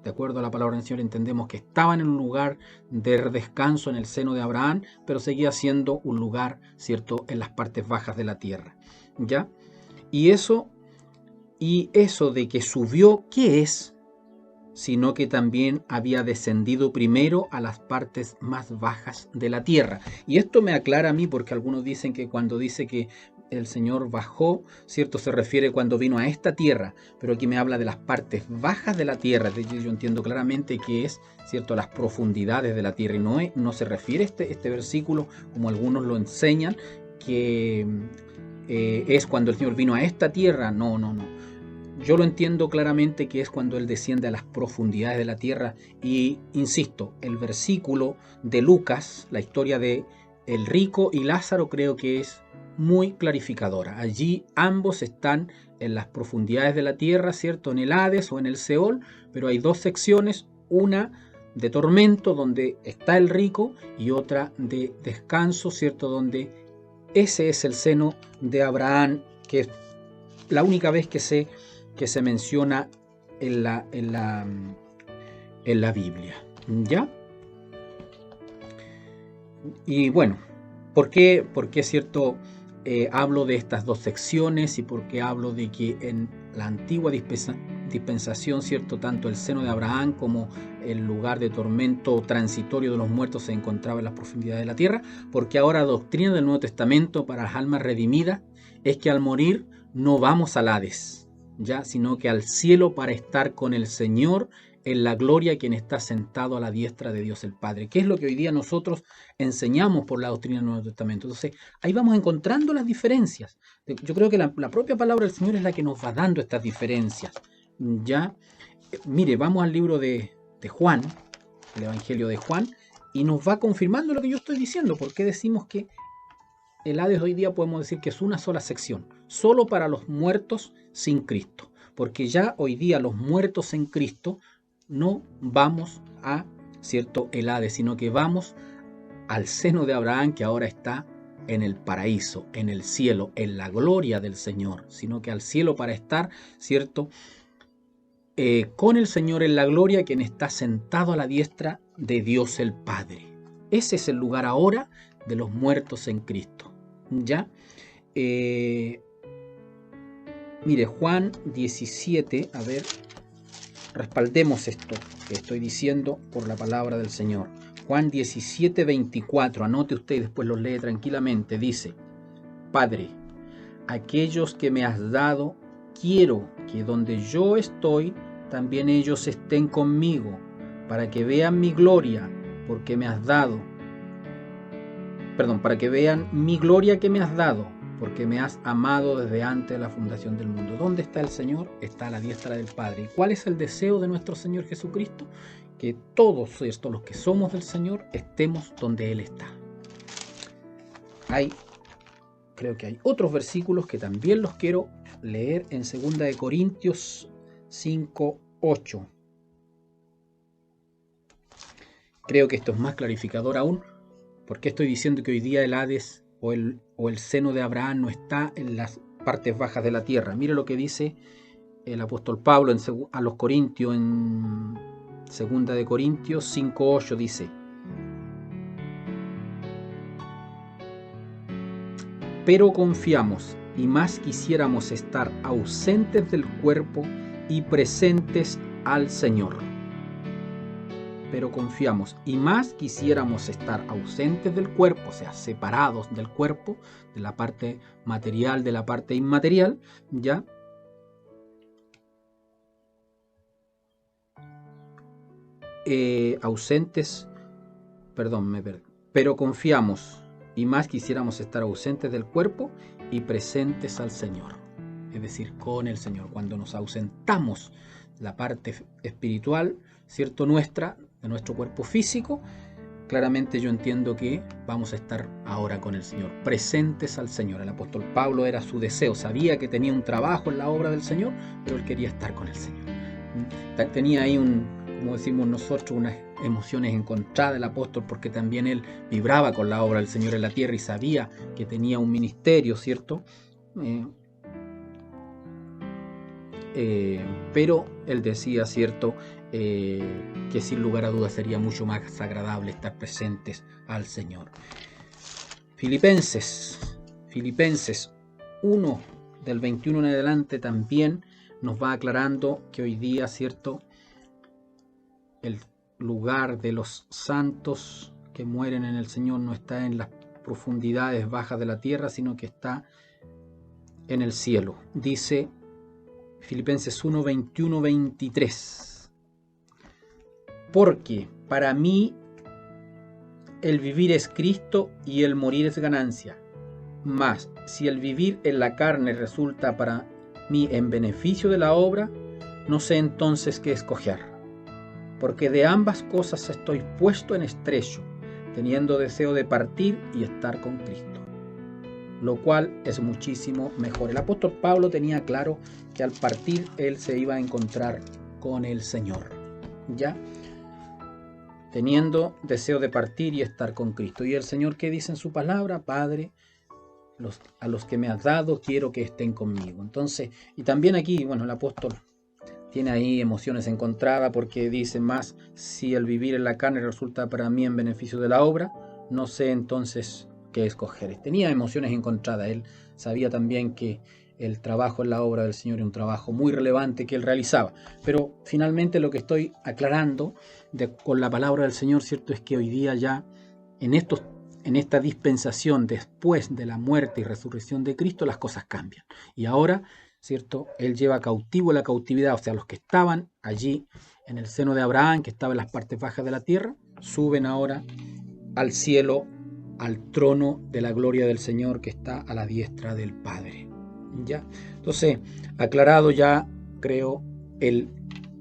de acuerdo a la palabra del Señor, entendemos que estaban en un lugar de descanso en el seno de Abraham, pero seguía siendo un lugar, ¿cierto?, en las partes bajas de la tierra, ¿ya? Y eso de que subió, ¿qué es? Sino que también había descendido primero a las partes más bajas de la tierra. Y esto me aclara a mí, porque algunos dicen que cuando dice que el Señor bajó, ¿cierto?, se refiere cuando vino a esta tierra, pero aquí me habla de las partes bajas de la tierra. Yo entiendo claramente que es, ¿cierto?, las profundidades de la tierra, y no se refiere este versículo, como algunos lo enseñan, que es cuando el Señor vino a esta tierra. No. Yo lo entiendo claramente que es cuando Él desciende a las profundidades de la tierra. Y insisto, el versículo de Lucas, la historia de el rico y Lázaro, creo que es muy clarificadora. Allí ambos están en las profundidades de la tierra, ¿cierto?, en el Hades o en el Seol, pero hay dos secciones, una de tormento donde está el rico y otra de descanso, ¿cierto?, donde ese es el seno de Abraham, que es la única vez que se menciona en la Biblia, ¿ya? Y bueno, ¿por qué cierto, hablo de estas dos secciones, y por qué hablo de que en la antigua dispensación, ¿cierto?, tanto el seno de Abraham como el lugar de tormento transitorio de los muertos se encontraba en las profundidades de la tierra? Porque ahora la doctrina del Nuevo Testamento para las almas redimidas es que al morir no vamos al Hades, ya, sino que al cielo para estar con el Señor en la gloria, quien está sentado a la diestra de Dios el Padre, que es lo que hoy día nosotros enseñamos por la doctrina del Nuevo Testamento. Entonces, ahí vamos encontrando las diferencias. Yo creo que la propia palabra del Señor es la que nos va dando estas diferencias, ¿ya? Mire, vamos al libro de Juan, el Evangelio de Juan, y nos va confirmando lo que yo estoy diciendo. Porque decimos que el Hades hoy día podemos decir que es una sola sección, solo para los muertos sin Cristo, porque ya hoy día los muertos en Cristo no vamos a, ¿cierto?, el Hades, sino que vamos al seno de Abraham, que ahora está en el paraíso, en el cielo, en la gloria del Señor, sino que al cielo para estar, ¿cierto?, con el Señor en la gloria, quien está sentado a la diestra de Dios el Padre. Ese es el lugar ahora de los muertos en Cristo, ¿ya? Mire, Juan 17, a ver, respaldemos esto que estoy diciendo por la palabra del Señor. Juan 17, 24, anote usted y después lo lee tranquilamente. Dice, Padre, aquellos que me has dado, quiero que donde yo estoy, también ellos estén conmigo, para que vean mi gloria, porque me has dado. Para que vean mi gloria que me has dado, porque me has amado desde antes de la fundación del mundo. ¿Dónde está el Señor? Está a la diestra del Padre. ¿Y cuál es el deseo de nuestro Señor Jesucristo? Que todos estos, los que somos del Señor, estemos donde Él está. Creo que hay otros versículos que también los quiero leer en 2 Corintios 5:8. Creo que esto es más clarificador aún. ¿Por qué estoy diciendo que hoy día el Hades o el seno de Abraham no está en las partes bajas de la tierra? Mire lo que dice el apóstol Pablo a los Corintios, en 2 Corintios 5:8 dice: pero confiamos, y más quisiéramos estar ausentes del cuerpo y presentes al Señor. Pero confiamos, y más quisiéramos estar ausentes del cuerpo, o sea, separados del cuerpo, de la parte material, de la parte inmaterial, ¿ya? Pero confiamos, y más quisiéramos estar ausentes del cuerpo y presentes al Señor, es decir, con el Señor. Cuando nos ausentamos la parte espiritual, ¿cierto?, de nuestro cuerpo físico, claramente yo entiendo que vamos a estar ahora con el Señor, presentes al Señor. El apóstol Pablo era su deseo, sabía que tenía un trabajo en la obra del Señor, pero él quería estar con el Señor. Tenía ahí como decimos nosotros, unas emociones encontradas el apóstol, porque también él vibraba con la obra del Señor en la tierra y sabía que tenía un ministerio, ¿cierto? Pero él decía, ¿cierto?, que sin lugar a dudas sería mucho más agradable estar presentes al Señor. Filipenses 1, del 21 en adelante, también nos va aclarando que hoy día, ¿cierto?, el lugar de los santos que mueren en el Señor no está en las profundidades bajas de la tierra, sino que está en el cielo. Dice Filipenses 1, 21, 23. Porque para mí el vivir es Cristo y el morir es ganancia. Mas si el vivir en la carne resulta para mí en beneficio de la obra, no sé entonces qué escoger. Porque de ambas cosas estoy puesto en estrecho, teniendo deseo de partir y estar con Cristo, lo cual es muchísimo mejor. El apóstol Pablo tenía claro que al partir él se iba a encontrar con el Señor, ¿ya? Teniendo deseo de partir y estar con Cristo. Y el Señor, ¿qué dice en su palabra? Padre, a los que me has dado quiero que estén conmigo. Entonces, y también aquí, el apóstol tiene ahí emociones encontradas, porque dice: más si el vivir en la carne resulta para mí en beneficio de la obra, no sé entonces qué escoger. Tenía emociones encontradas. Él sabía también que el trabajo en la obra del Señor era un trabajo muy relevante que él realizaba. Pero finalmente lo que estoy aclarando con la palabra del Señor, ¿cierto?, es que hoy día ya en esta dispensación después de la muerte y resurrección de Cristo, las cosas cambian. Y ahora, ¿cierto?, él lleva cautivo la cautividad, o sea, los que estaban allí en el seno de Abraham, que estaba en las partes bajas de la tierra, suben ahora al cielo, al trono de la gloria del Señor que está a la diestra del Padre. ¿Ya? Entonces, aclarado ya, creo,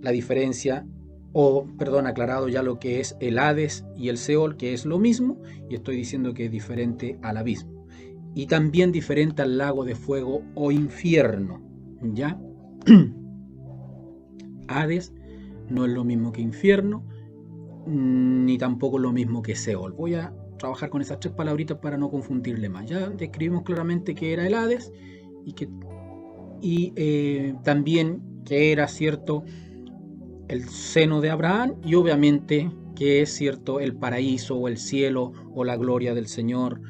la diferencia, aclarado ya lo que es el Hades y el Seol, que es lo mismo, y estoy diciendo que es diferente al abismo. Y también diferente al lago de fuego o infierno, ¿ya? Hades no es lo mismo que infierno, ni tampoco lo mismo que Seol. Voy a trabajar con esas tres palabritas para no confundirle más. Ya describimos claramente qué era el Hades y también que era, cierto, el seno de Abraham, y obviamente que es, cierto, el paraíso o el cielo o la gloria del Señor,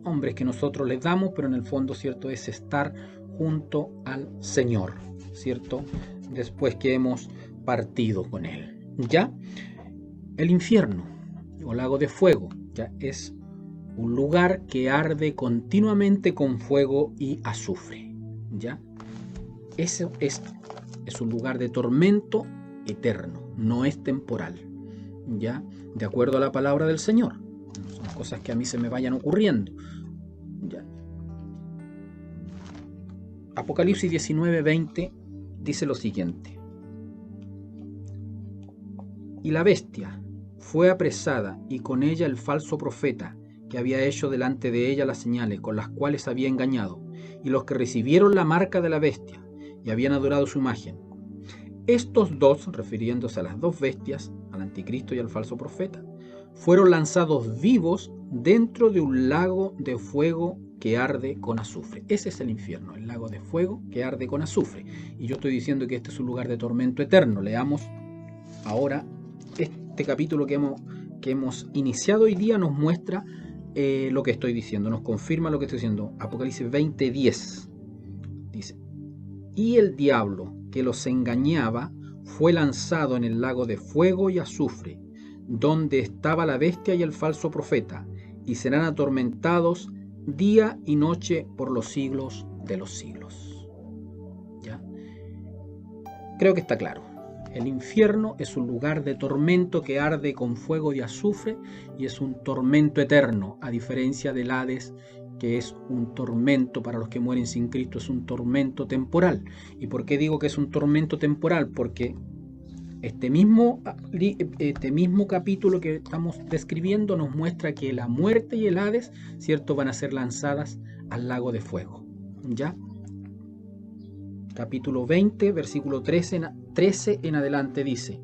hombres que nosotros les damos, pero en el fondo, cierto, es estar junto al Señor, cierto, después que hemos partido con él. Ya el infierno o lago de fuego ya es un lugar que arde continuamente con fuego y azufre. ¿Ya? Eso es un lugar de tormento eterno, no es temporal. ya, de acuerdo a la palabra del Señor. No son cosas que a mí se me vayan ocurriendo, ya. Apocalipsis 19:20 dice lo siguiente: y la bestia fue apresada, y con ella el falso profeta, que había hecho delante de ella las señales con las cuales había engañado, y los que recibieron la marca de la bestia y habían adorado su imagen. Estos dos, refiriéndose a las dos bestias, al anticristo y al falso profeta, fueron lanzados vivos dentro de un lago de fuego que arde con azufre. Ese es el infierno, el lago de fuego que arde con azufre. Y yo estoy diciendo que este es un lugar de tormento eterno. Leamos ahora este capítulo que hemos iniciado hoy día. Nos muestra lo que estoy diciendo, nos confirma lo que estoy diciendo. Apocalipsis 20:10 dice: y el diablo que los engañaba fue lanzado en el lago de fuego y azufre, donde estaba la bestia y el falso profeta, y serán atormentados día y noche por los siglos de los siglos. ¿Ya? Creo que está claro. El infierno es un lugar de tormento que arde con fuego y azufre, y es un tormento eterno, a diferencia del Hades, que es un tormento para los que mueren sin Cristo, es un tormento temporal. ¿Y por qué digo que es un tormento temporal? Porque este mismo capítulo que estamos describiendo nos muestra que la muerte y el Hades, ¿cierto?, van a ser lanzadas al lago de fuego. ¿Ya? Capítulo 20, versículo 13 en adelante dice: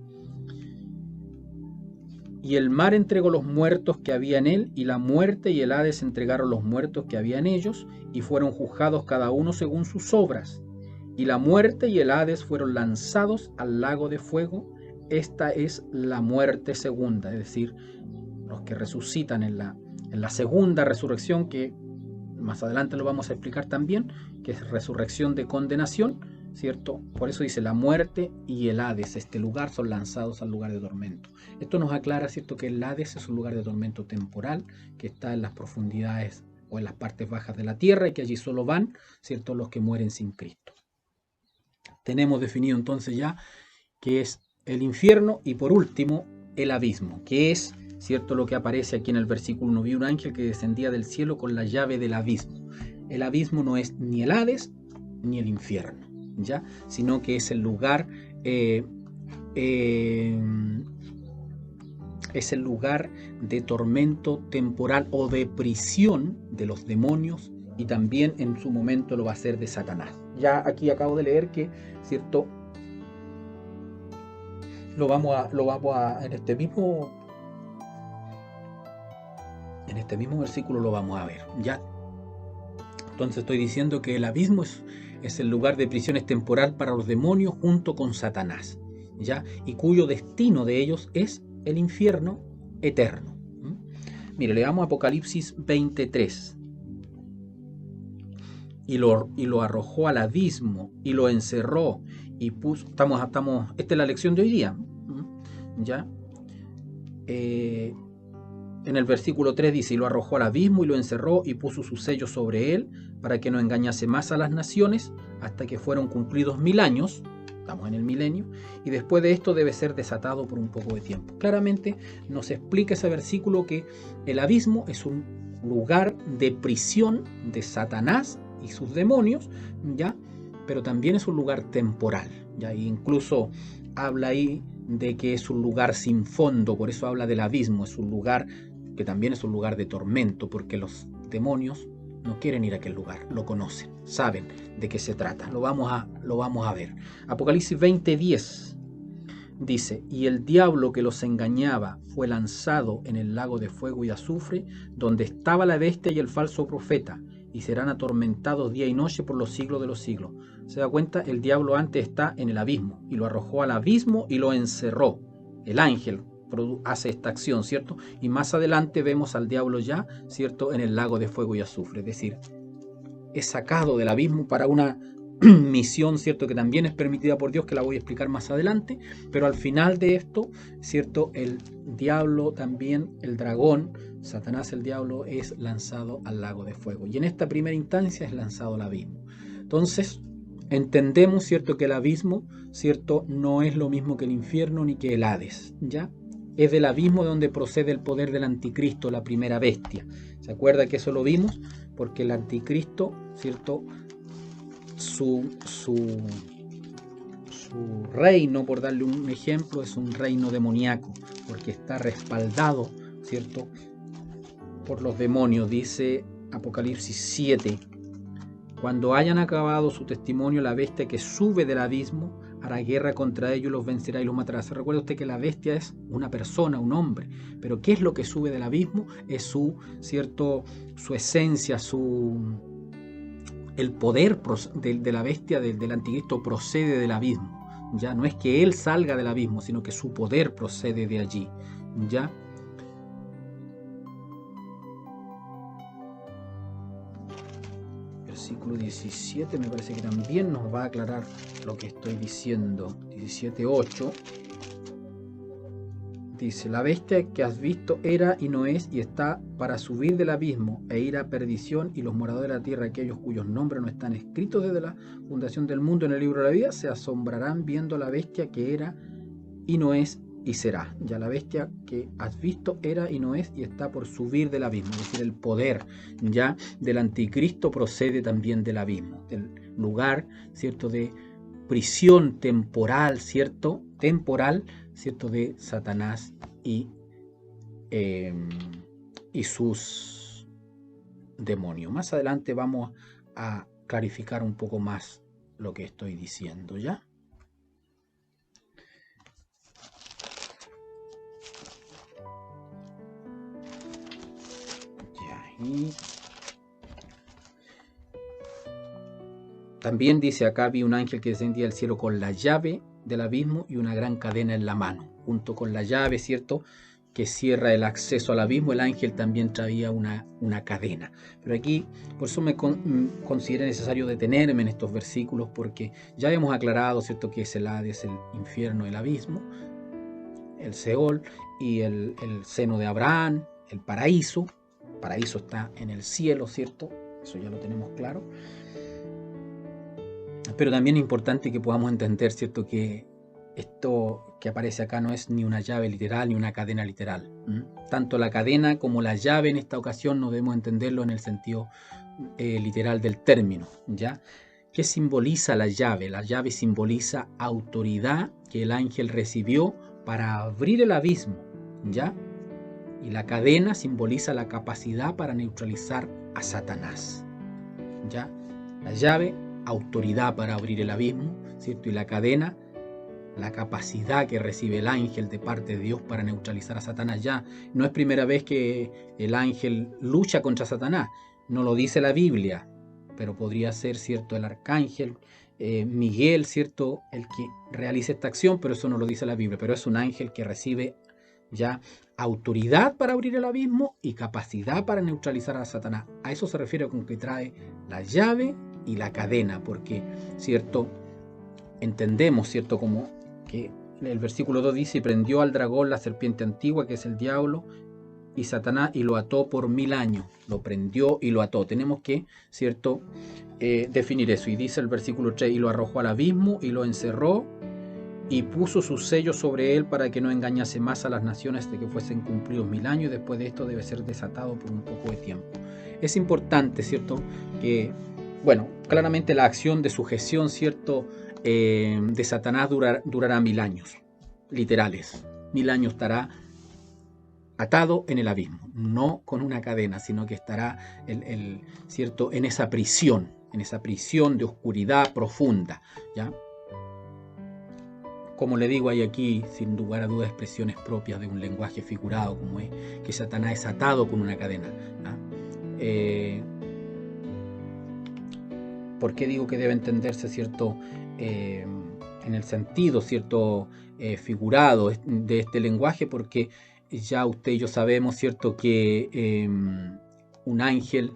y el mar entregó los muertos que había en él, y la muerte y el Hades entregaron los muertos que había en ellos, y fueron juzgados cada uno según sus obras. Y la muerte y el Hades fueron lanzados al lago de fuego. Esta es la muerte segunda, es decir, los que resucitan en la segunda resurrección, que más adelante lo vamos a explicar también, que es resurrección de condenación, ¿cierto? Por eso dice: la muerte y el Hades, este lugar, son lanzados al lugar de tormento. Esto nos aclara, ¿cierto?, que el Hades es un lugar de tormento temporal que está en las profundidades o en las partes bajas de la tierra, y que allí solo van, ¿cierto?, los que mueren sin Cristo. Tenemos definido entonces ya qué es el infierno, y por último el abismo, que es, ¿cierto?, lo que aparece aquí en el versículo 1: vi un ángel que descendía del cielo con la llave del abismo. El abismo no es ni el Hades ni el infierno, ¿ya?, sino que es el lugar es el lugar de tormento temporal o de prisión de los demonios, y también en su momento lo va a ser de Satanás. Ya aquí acabo de leer que, ¿cierto?, lo vamos a en este mismo versículo lo vamos a ver, ¿ya? Entonces estoy diciendo que el abismo es el lugar de prisiones temporal para los demonios junto con Satanás, ¿ya? Y cuyo destino de ellos es el infierno eterno. Mire, leamos Apocalipsis 23. Y lo arrojó al abismo y lo encerró y puso... esta es la lección de hoy día, ¿ya? En el versículo 3 dice: y lo arrojó al abismo y lo encerró y puso su sello sobre él, para que no engañase más a las naciones, hasta que fueron cumplidos 1000 años. Estamos en el milenio, y después de esto debe ser desatado por un poco de tiempo. Claramente nos explica ese versículo que el abismo es un lugar de prisión de Satanás y sus demonios, ¿ya? Pero también es un lugar temporal, ¿ya? E incluso habla ahí de que es un lugar sin fondo, por eso habla del abismo. Es un lugar que también es un lugar de tormento, porque los demonios no quieren ir a aquel lugar, lo conocen, saben de qué se trata. Lo vamos a ver. Apocalipsis 20:10 dice: y el diablo que los engañaba fue lanzado en el lago de fuego y azufre, donde estaba la bestia y el falso profeta, y serán atormentados día y noche por los siglos de los siglos. ¿Se da cuenta? El diablo antes está en el abismo, y lo arrojó al abismo y lo encerró. El ángel hace esta acción, ¿cierto? Y más adelante vemos al diablo ya, ¿cierto?, en el lago de fuego y azufre. Es decir, es sacado del abismo para una misión, ¿cierto?, que también es permitida por Dios, que la voy a explicar más adelante. Pero al final de esto, ¿cierto?, el diablo también, el dragón, Satanás, el diablo, es lanzado al lago de fuego. Y en esta primera instancia es lanzado al abismo. Entonces, entendemos, ¿cierto?, que el abismo, ¿cierto?, no es lo mismo que el infierno ni que el Hades, ¿ya? Es del abismo de donde procede el poder del anticristo, la primera bestia. ¿Se acuerda que eso lo vimos? Porque el anticristo, ¿cierto? Su reino, por darle un ejemplo, es un reino demoníaco, porque está respaldado, ¿cierto?, por los demonios. Dice Apocalipsis 7: cuando hayan acabado su testimonio, la bestia que sube del abismo hará guerra contra ellos, los vencerá y los matará. Se recuerda usted que la bestia es una persona, un hombre, pero ¿qué es lo que sube del abismo? Es su esencia, el poder de la bestia, del anticristo, procede del abismo. Ya no es que él salga del abismo, sino que su poder procede de allí. Ya. Versículo 17 me parece que también nos va a aclarar lo que estoy diciendo. 17:8 dice: la bestia que has visto era y no es, y está para subir del abismo e ir a perdición, y los moradores de la tierra, aquellos cuyos nombres no están escritos desde la fundación del mundo en el libro de la vida, se asombrarán viendo la bestia que era y no es y será. Ya la bestia que has visto era y no es, y está por subir del abismo. Es decir, el poder ya del anticristo procede también del abismo, del lugar, ¿cierto?, de prisión temporal, ¿cierto?, de Satanás y sus demonios. Más adelante vamos a clarificar un poco más lo que estoy diciendo, ¿ya? Y también dice acá: vi un ángel que descendía del cielo con la llave del abismo y una gran cadena en la mano. Junto con la llave, ¿cierto?, que cierra el acceso al abismo, el ángel también traía una cadena. Pero aquí, por eso me consideré necesario detenerme en estos versículos, porque ya hemos aclarado, ¿cierto?, que es el Hades, el infierno, el abismo, el Seol, y el seno de Abraham, el paraíso. El paraíso está en el cielo, ¿cierto? Eso ya lo tenemos claro. Pero también es importante que podamos entender, ¿cierto?, que esto que aparece acá no es ni una llave literal ni una cadena literal. Tanto la cadena como la llave en esta ocasión no debemos entenderlo en el sentido literal del término, ¿ya? ¿Qué simboliza la llave? La llave simboliza autoridad que el ángel recibió para abrir el abismo, ¿ya? Y la cadena simboliza la capacidad para neutralizar a Satanás, ¿ya? La llave, autoridad para abrir el abismo, ¿cierto? Y la cadena, la capacidad que recibe el ángel de parte de Dios para neutralizar a Satanás. Ya no es primera vez que el ángel lucha contra Satanás, no lo dice la Biblia, pero podría ser, ¿cierto?, el arcángel Miguel, ¿cierto?, el que realiza esta acción, pero eso no lo dice la Biblia. Pero es un ángel que recibe ya autoridad para abrir el abismo y capacidad para neutralizar a Satanás. A eso se refiere con que trae la llave y la cadena, porque, ¿cierto?, entendemos, ¿cierto?, como que el versículo 2 dice: y prendió al dragón, la serpiente antigua, que es el diablo, y Satanás, y lo ató por 1000 años. Lo prendió y lo ató. Tenemos que, ¿cierto?, definir eso. Y dice el versículo 3: y lo arrojó al abismo y lo encerró, y puso su sello sobre él para que no engañase más a las naciones de que fuesen cumplidos 1000 años, y después de esto debe ser desatado por un poco de tiempo. Es importante, ¿cierto?, que, bueno, claramente la acción de sujeción, ¿cierto?, de Satanás durará 1000 años, literales. 1000 años estará atado en el abismo, no con una cadena, sino que estará ¿cierto?, en esa prisión de oscuridad profunda, ¿ya? Como le digo, hay aquí, sin lugar a dudas, expresiones propias de un lenguaje figurado, como es que Satanás es atado con una cadena, ¿no? ¿Por qué digo que debe entenderse, ¿cierto?, en el sentido, ¿cierto?, figurado de este lenguaje? Porque ya usted y yo sabemos, ¿cierto?, que un ángel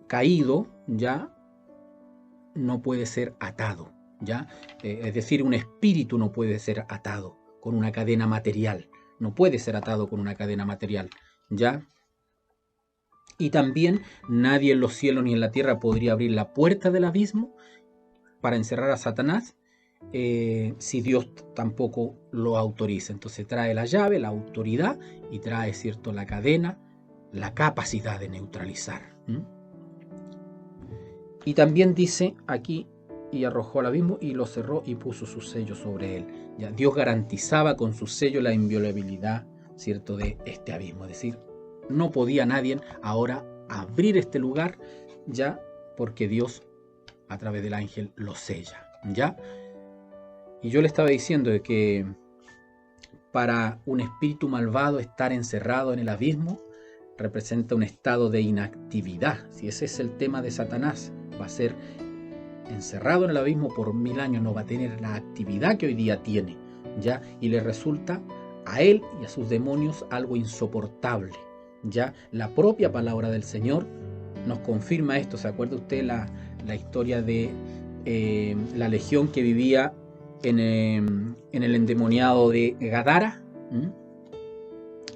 caído ya no puede ser atado, ¿ya? Es decir, un espíritu no puede ser atado con una cadena material, no puede ser atado con una cadena material, ¿ya? Y también nadie en los cielos ni en la tierra podría abrir la puerta del abismo para encerrar a Satanás, si Dios tampoco lo autoriza. Entonces trae la llave, la autoridad, y trae, ¿cierto?, la cadena, la capacidad de neutralizar. Y también dice aquí, y arrojó al abismo y lo cerró y puso su sello sobre él. Ya Dios garantizaba con su sello la inviolabilidad, ¿cierto?, de este abismo. Es decir, no podía nadie ahora abrir este lugar, ya, porque Dios a través del ángel lo sella, ¿ya? Y yo le estaba diciendo de que para un espíritu malvado estar encerrado en el abismo representa un estado de inactividad. Si ese es el tema de Satanás, va a ser encerrado en el abismo por 1000 años, no va a tener la actividad que hoy día tiene, ¿ya? Y le resulta a él y a sus demonios algo insoportable, ¿ya? La propia palabra del Señor nos confirma esto. ¿Se acuerda usted la historia de la legión que vivía en el endemoniado de Gadara?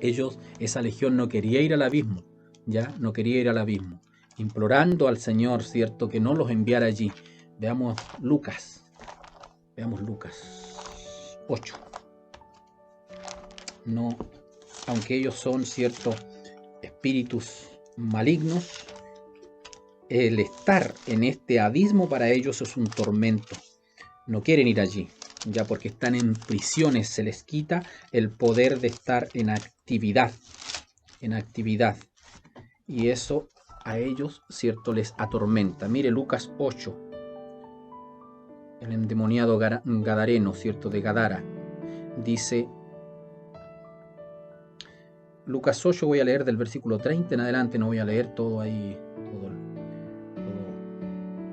Esa legión no quería ir al abismo, ¿ya? No quería ir al abismo, implorando al Señor, ¿cierto?, que no los enviara allí. Veamos Lucas 8. No, aunque ellos son ciertos espíritus malignos, el estar en este abismo para ellos es un tormento. No quieren ir allí, ya, porque están en prisiones, se les quita el poder de estar en actividad. Y eso a ellos, ¿cierto?, les atormenta. Mire Lucas 8, el endemoniado gadareno, ¿cierto?, de Gadara. Dice Lucas 8, voy a leer del versículo 30 en adelante, no voy a leer todo ahí, todo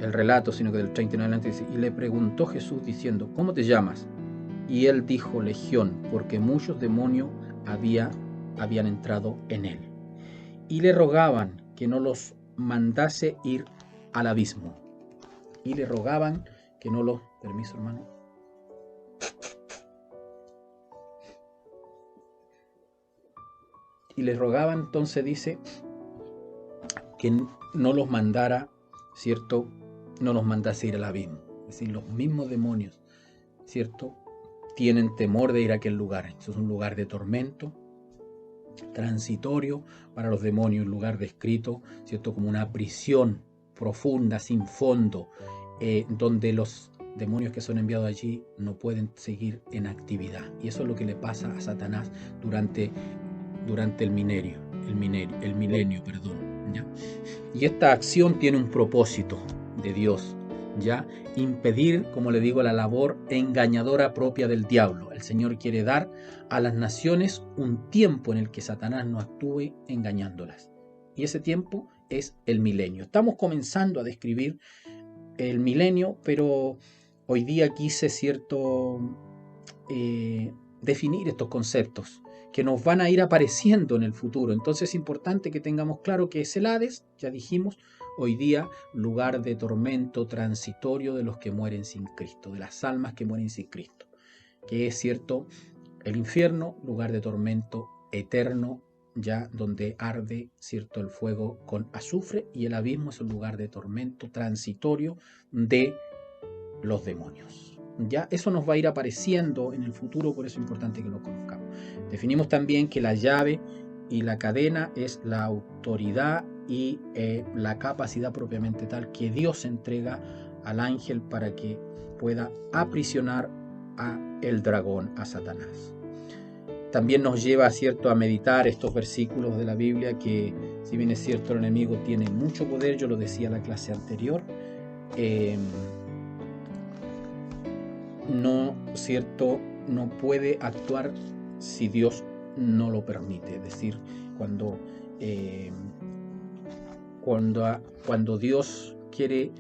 el relato, sino que del 30 en adelante dice: y le preguntó Jesús diciendo, ¿cómo te llamas? Y él dijo, Legión, porque muchos demonios habían entrado en él. Y le rogaban que no los mandase ir al abismo. Permiso, hermano. Y les rogaba, entonces dice, que no los mandara, ¿cierto?, no los mandase ir al abismo. Es decir, los mismos demonios, ¿cierto?, tienen temor de ir a aquel lugar. Eso es un lugar de tormento, transitorio para los demonios, un lugar descrito, ¿cierto?, como una prisión profunda, sin fondo, donde los demonios que son enviados allí no pueden seguir en actividad. Y eso es lo que le pasa a Satanás durante el milenio, ¿ya? Y esta acción tiene un propósito de Dios, ¿ya? Impedir, como le digo, la labor engañadora propia del diablo. El Señor quiere dar a las naciones un tiempo en el que Satanás no actúe engañándolas. Y ese tiempo es el milenio. Estamos comenzando a describir el milenio, pero hoy día quise, definir estos conceptos que nos van a ir apareciendo en el futuro. Entonces es importante que tengamos claro que es el Hades, ya dijimos, hoy día lugar de tormento transitorio de los que mueren sin Cristo, de las almas que mueren sin Cristo, que es cierto, el infierno, lugar de tormento eterno, ya donde arde, cierto, el fuego con azufre, y el abismo es un lugar de tormento transitorio de los demonios. Ya eso nos va a ir apareciendo en el futuro, por eso es importante que lo conozcamos. Definimos también que la llave y la cadena es la autoridad y la capacidad propiamente tal que Dios entrega al ángel para que pueda aprisionar a el dragón, a Satanás. También nos lleva, ¿cierto?, a meditar estos versículos de la Biblia que, si bien es cierto, el enemigo tiene mucho poder, yo lo decía en la clase anterior, no puede actuar si Dios no lo permite. Es decir, cuando Dios quiere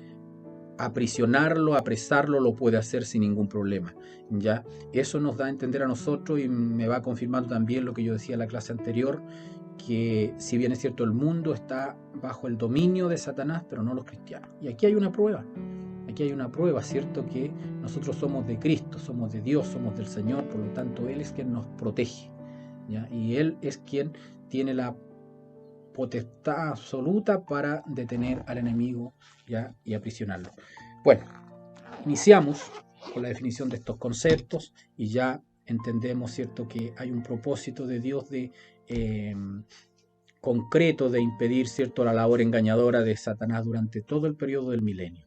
aprisionarlo, apresarlo, lo puede hacer sin ningún problema. ¿Ya? Eso nos da a entender a nosotros, y me va confirmando también lo que yo decía en la clase anterior, que si bien es cierto, el mundo está bajo el dominio de Satanás, pero no los cristianos. Y aquí hay una prueba, ¿cierto?, que nosotros somos de Cristo, somos de Dios, somos del Señor, por lo tanto Él es quien nos protege, ¿ya? Y Él es quien tiene la potestad absoluta para detener al enemigo, ¿ya?, y aprisionarlo. Bueno, iniciamos con la definición de estos conceptos y ya entendemos, ¿cierto?, que hay un propósito de Dios de concreto de impedir, ¿cierto?, la labor engañadora de Satanás durante todo el periodo del milenio.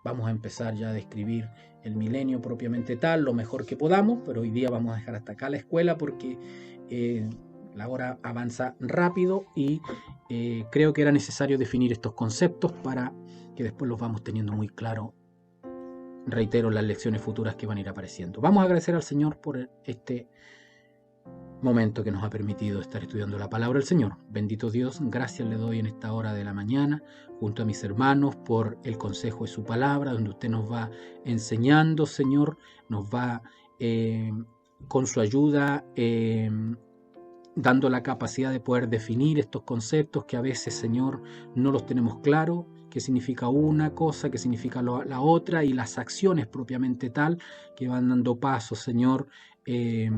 Vamos a empezar ya a describir el milenio propiamente tal, lo mejor que podamos, pero hoy día vamos a dejar hasta acá la escuela porque la hora avanza rápido y creo que era necesario definir estos conceptos para que después los vamos teniendo muy claro, reitero, en las lecciones futuras que van a ir apareciendo. Vamos a agradecer al Señor por este momento que nos ha permitido estar estudiando la palabra del Señor. Bendito Dios, gracias le doy en esta hora de la mañana junto a mis hermanos por el consejo de su palabra, donde usted nos va enseñando, Señor, nos va con su ayuda dando la capacidad de poder definir estos conceptos que a veces, Señor, no los tenemos claros, qué significa una cosa, qué significa la otra, y las acciones propiamente tal que van dando paso, Señor, que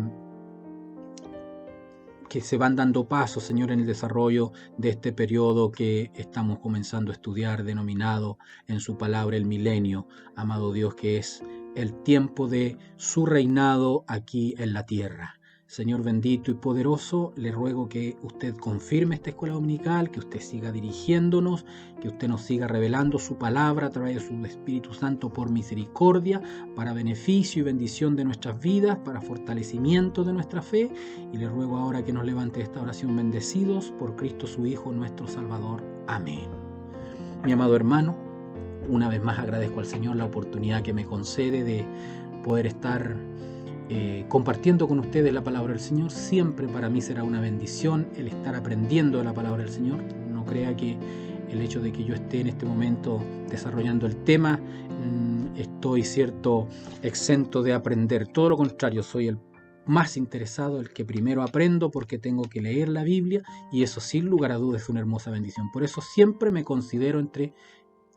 se van dando pasos, Señor, en el desarrollo de este periodo que estamos comenzando a estudiar, denominado en su palabra el milenio, amado Dios, que es el tiempo de su reinado aquí en la tierra. Señor bendito y poderoso, le ruego que usted confirme esta escuela dominical, que usted siga dirigiéndonos, que usted nos siga revelando su palabra a través de su Espíritu Santo por misericordia, para beneficio y bendición de nuestras vidas, para fortalecimiento de nuestra fe. Y le ruego ahora que nos levante esta oración bendecidos por Cristo su Hijo, nuestro Salvador. Amén. Mi amado hermano, una vez más agradezco al Señor la oportunidad que me concede de poder estar compartiendo con ustedes la palabra del Señor. Siempre para mí será una bendición el estar aprendiendo de la palabra del Señor. No crea que el hecho de que yo esté en este momento desarrollando el tema estoy exento de aprender. Todo lo contrario, soy el más interesado, el que primero aprendo, porque tengo que leer la Biblia, y eso sin lugar a dudas es una hermosa bendición. Por eso siempre me considero entre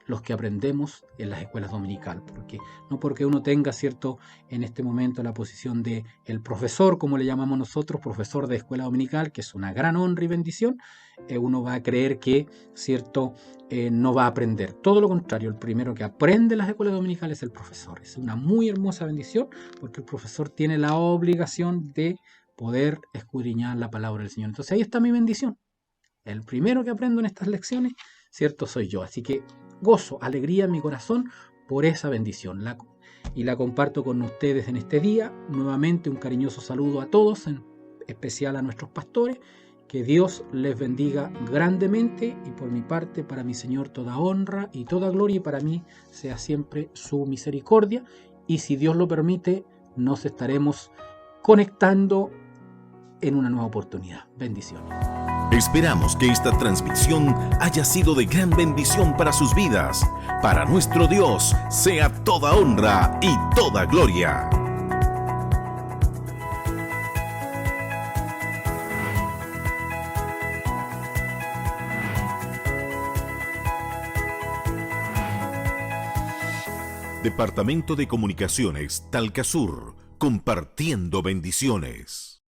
los que aprendemos en las escuelas dominicales, no porque uno tenga, en este momento la posición de el profesor, como le llamamos nosotros, profesor de escuela dominical, que es una gran honra y bendición, uno va a creer que, no va a aprender. Todo lo contrario, el primero que aprende en las escuelas dominicales es el profesor. Es una muy hermosa bendición, porque el profesor tiene la obligación de poder escudriñar la palabra del Señor. Entonces ahí está mi bendición. El primero que aprendo en estas lecciones, soy yo. Así que gozo, alegría en mi corazón por esa bendición. Y la comparto con ustedes en este día. Nuevamente un cariñoso saludo a todos, en especial a nuestros pastores. Que Dios les bendiga grandemente, y por mi parte, para mi Señor, toda honra y toda gloria, y para mí sea siempre su misericordia. Y si Dios lo permite, nos estaremos conectando en una nueva oportunidad. Bendiciones. Esperamos que esta transmisión haya sido de gran bendición para sus vidas. Para nuestro Dios sea toda honra y toda gloria. Departamento de Comunicaciones Talca Sur, compartiendo bendiciones.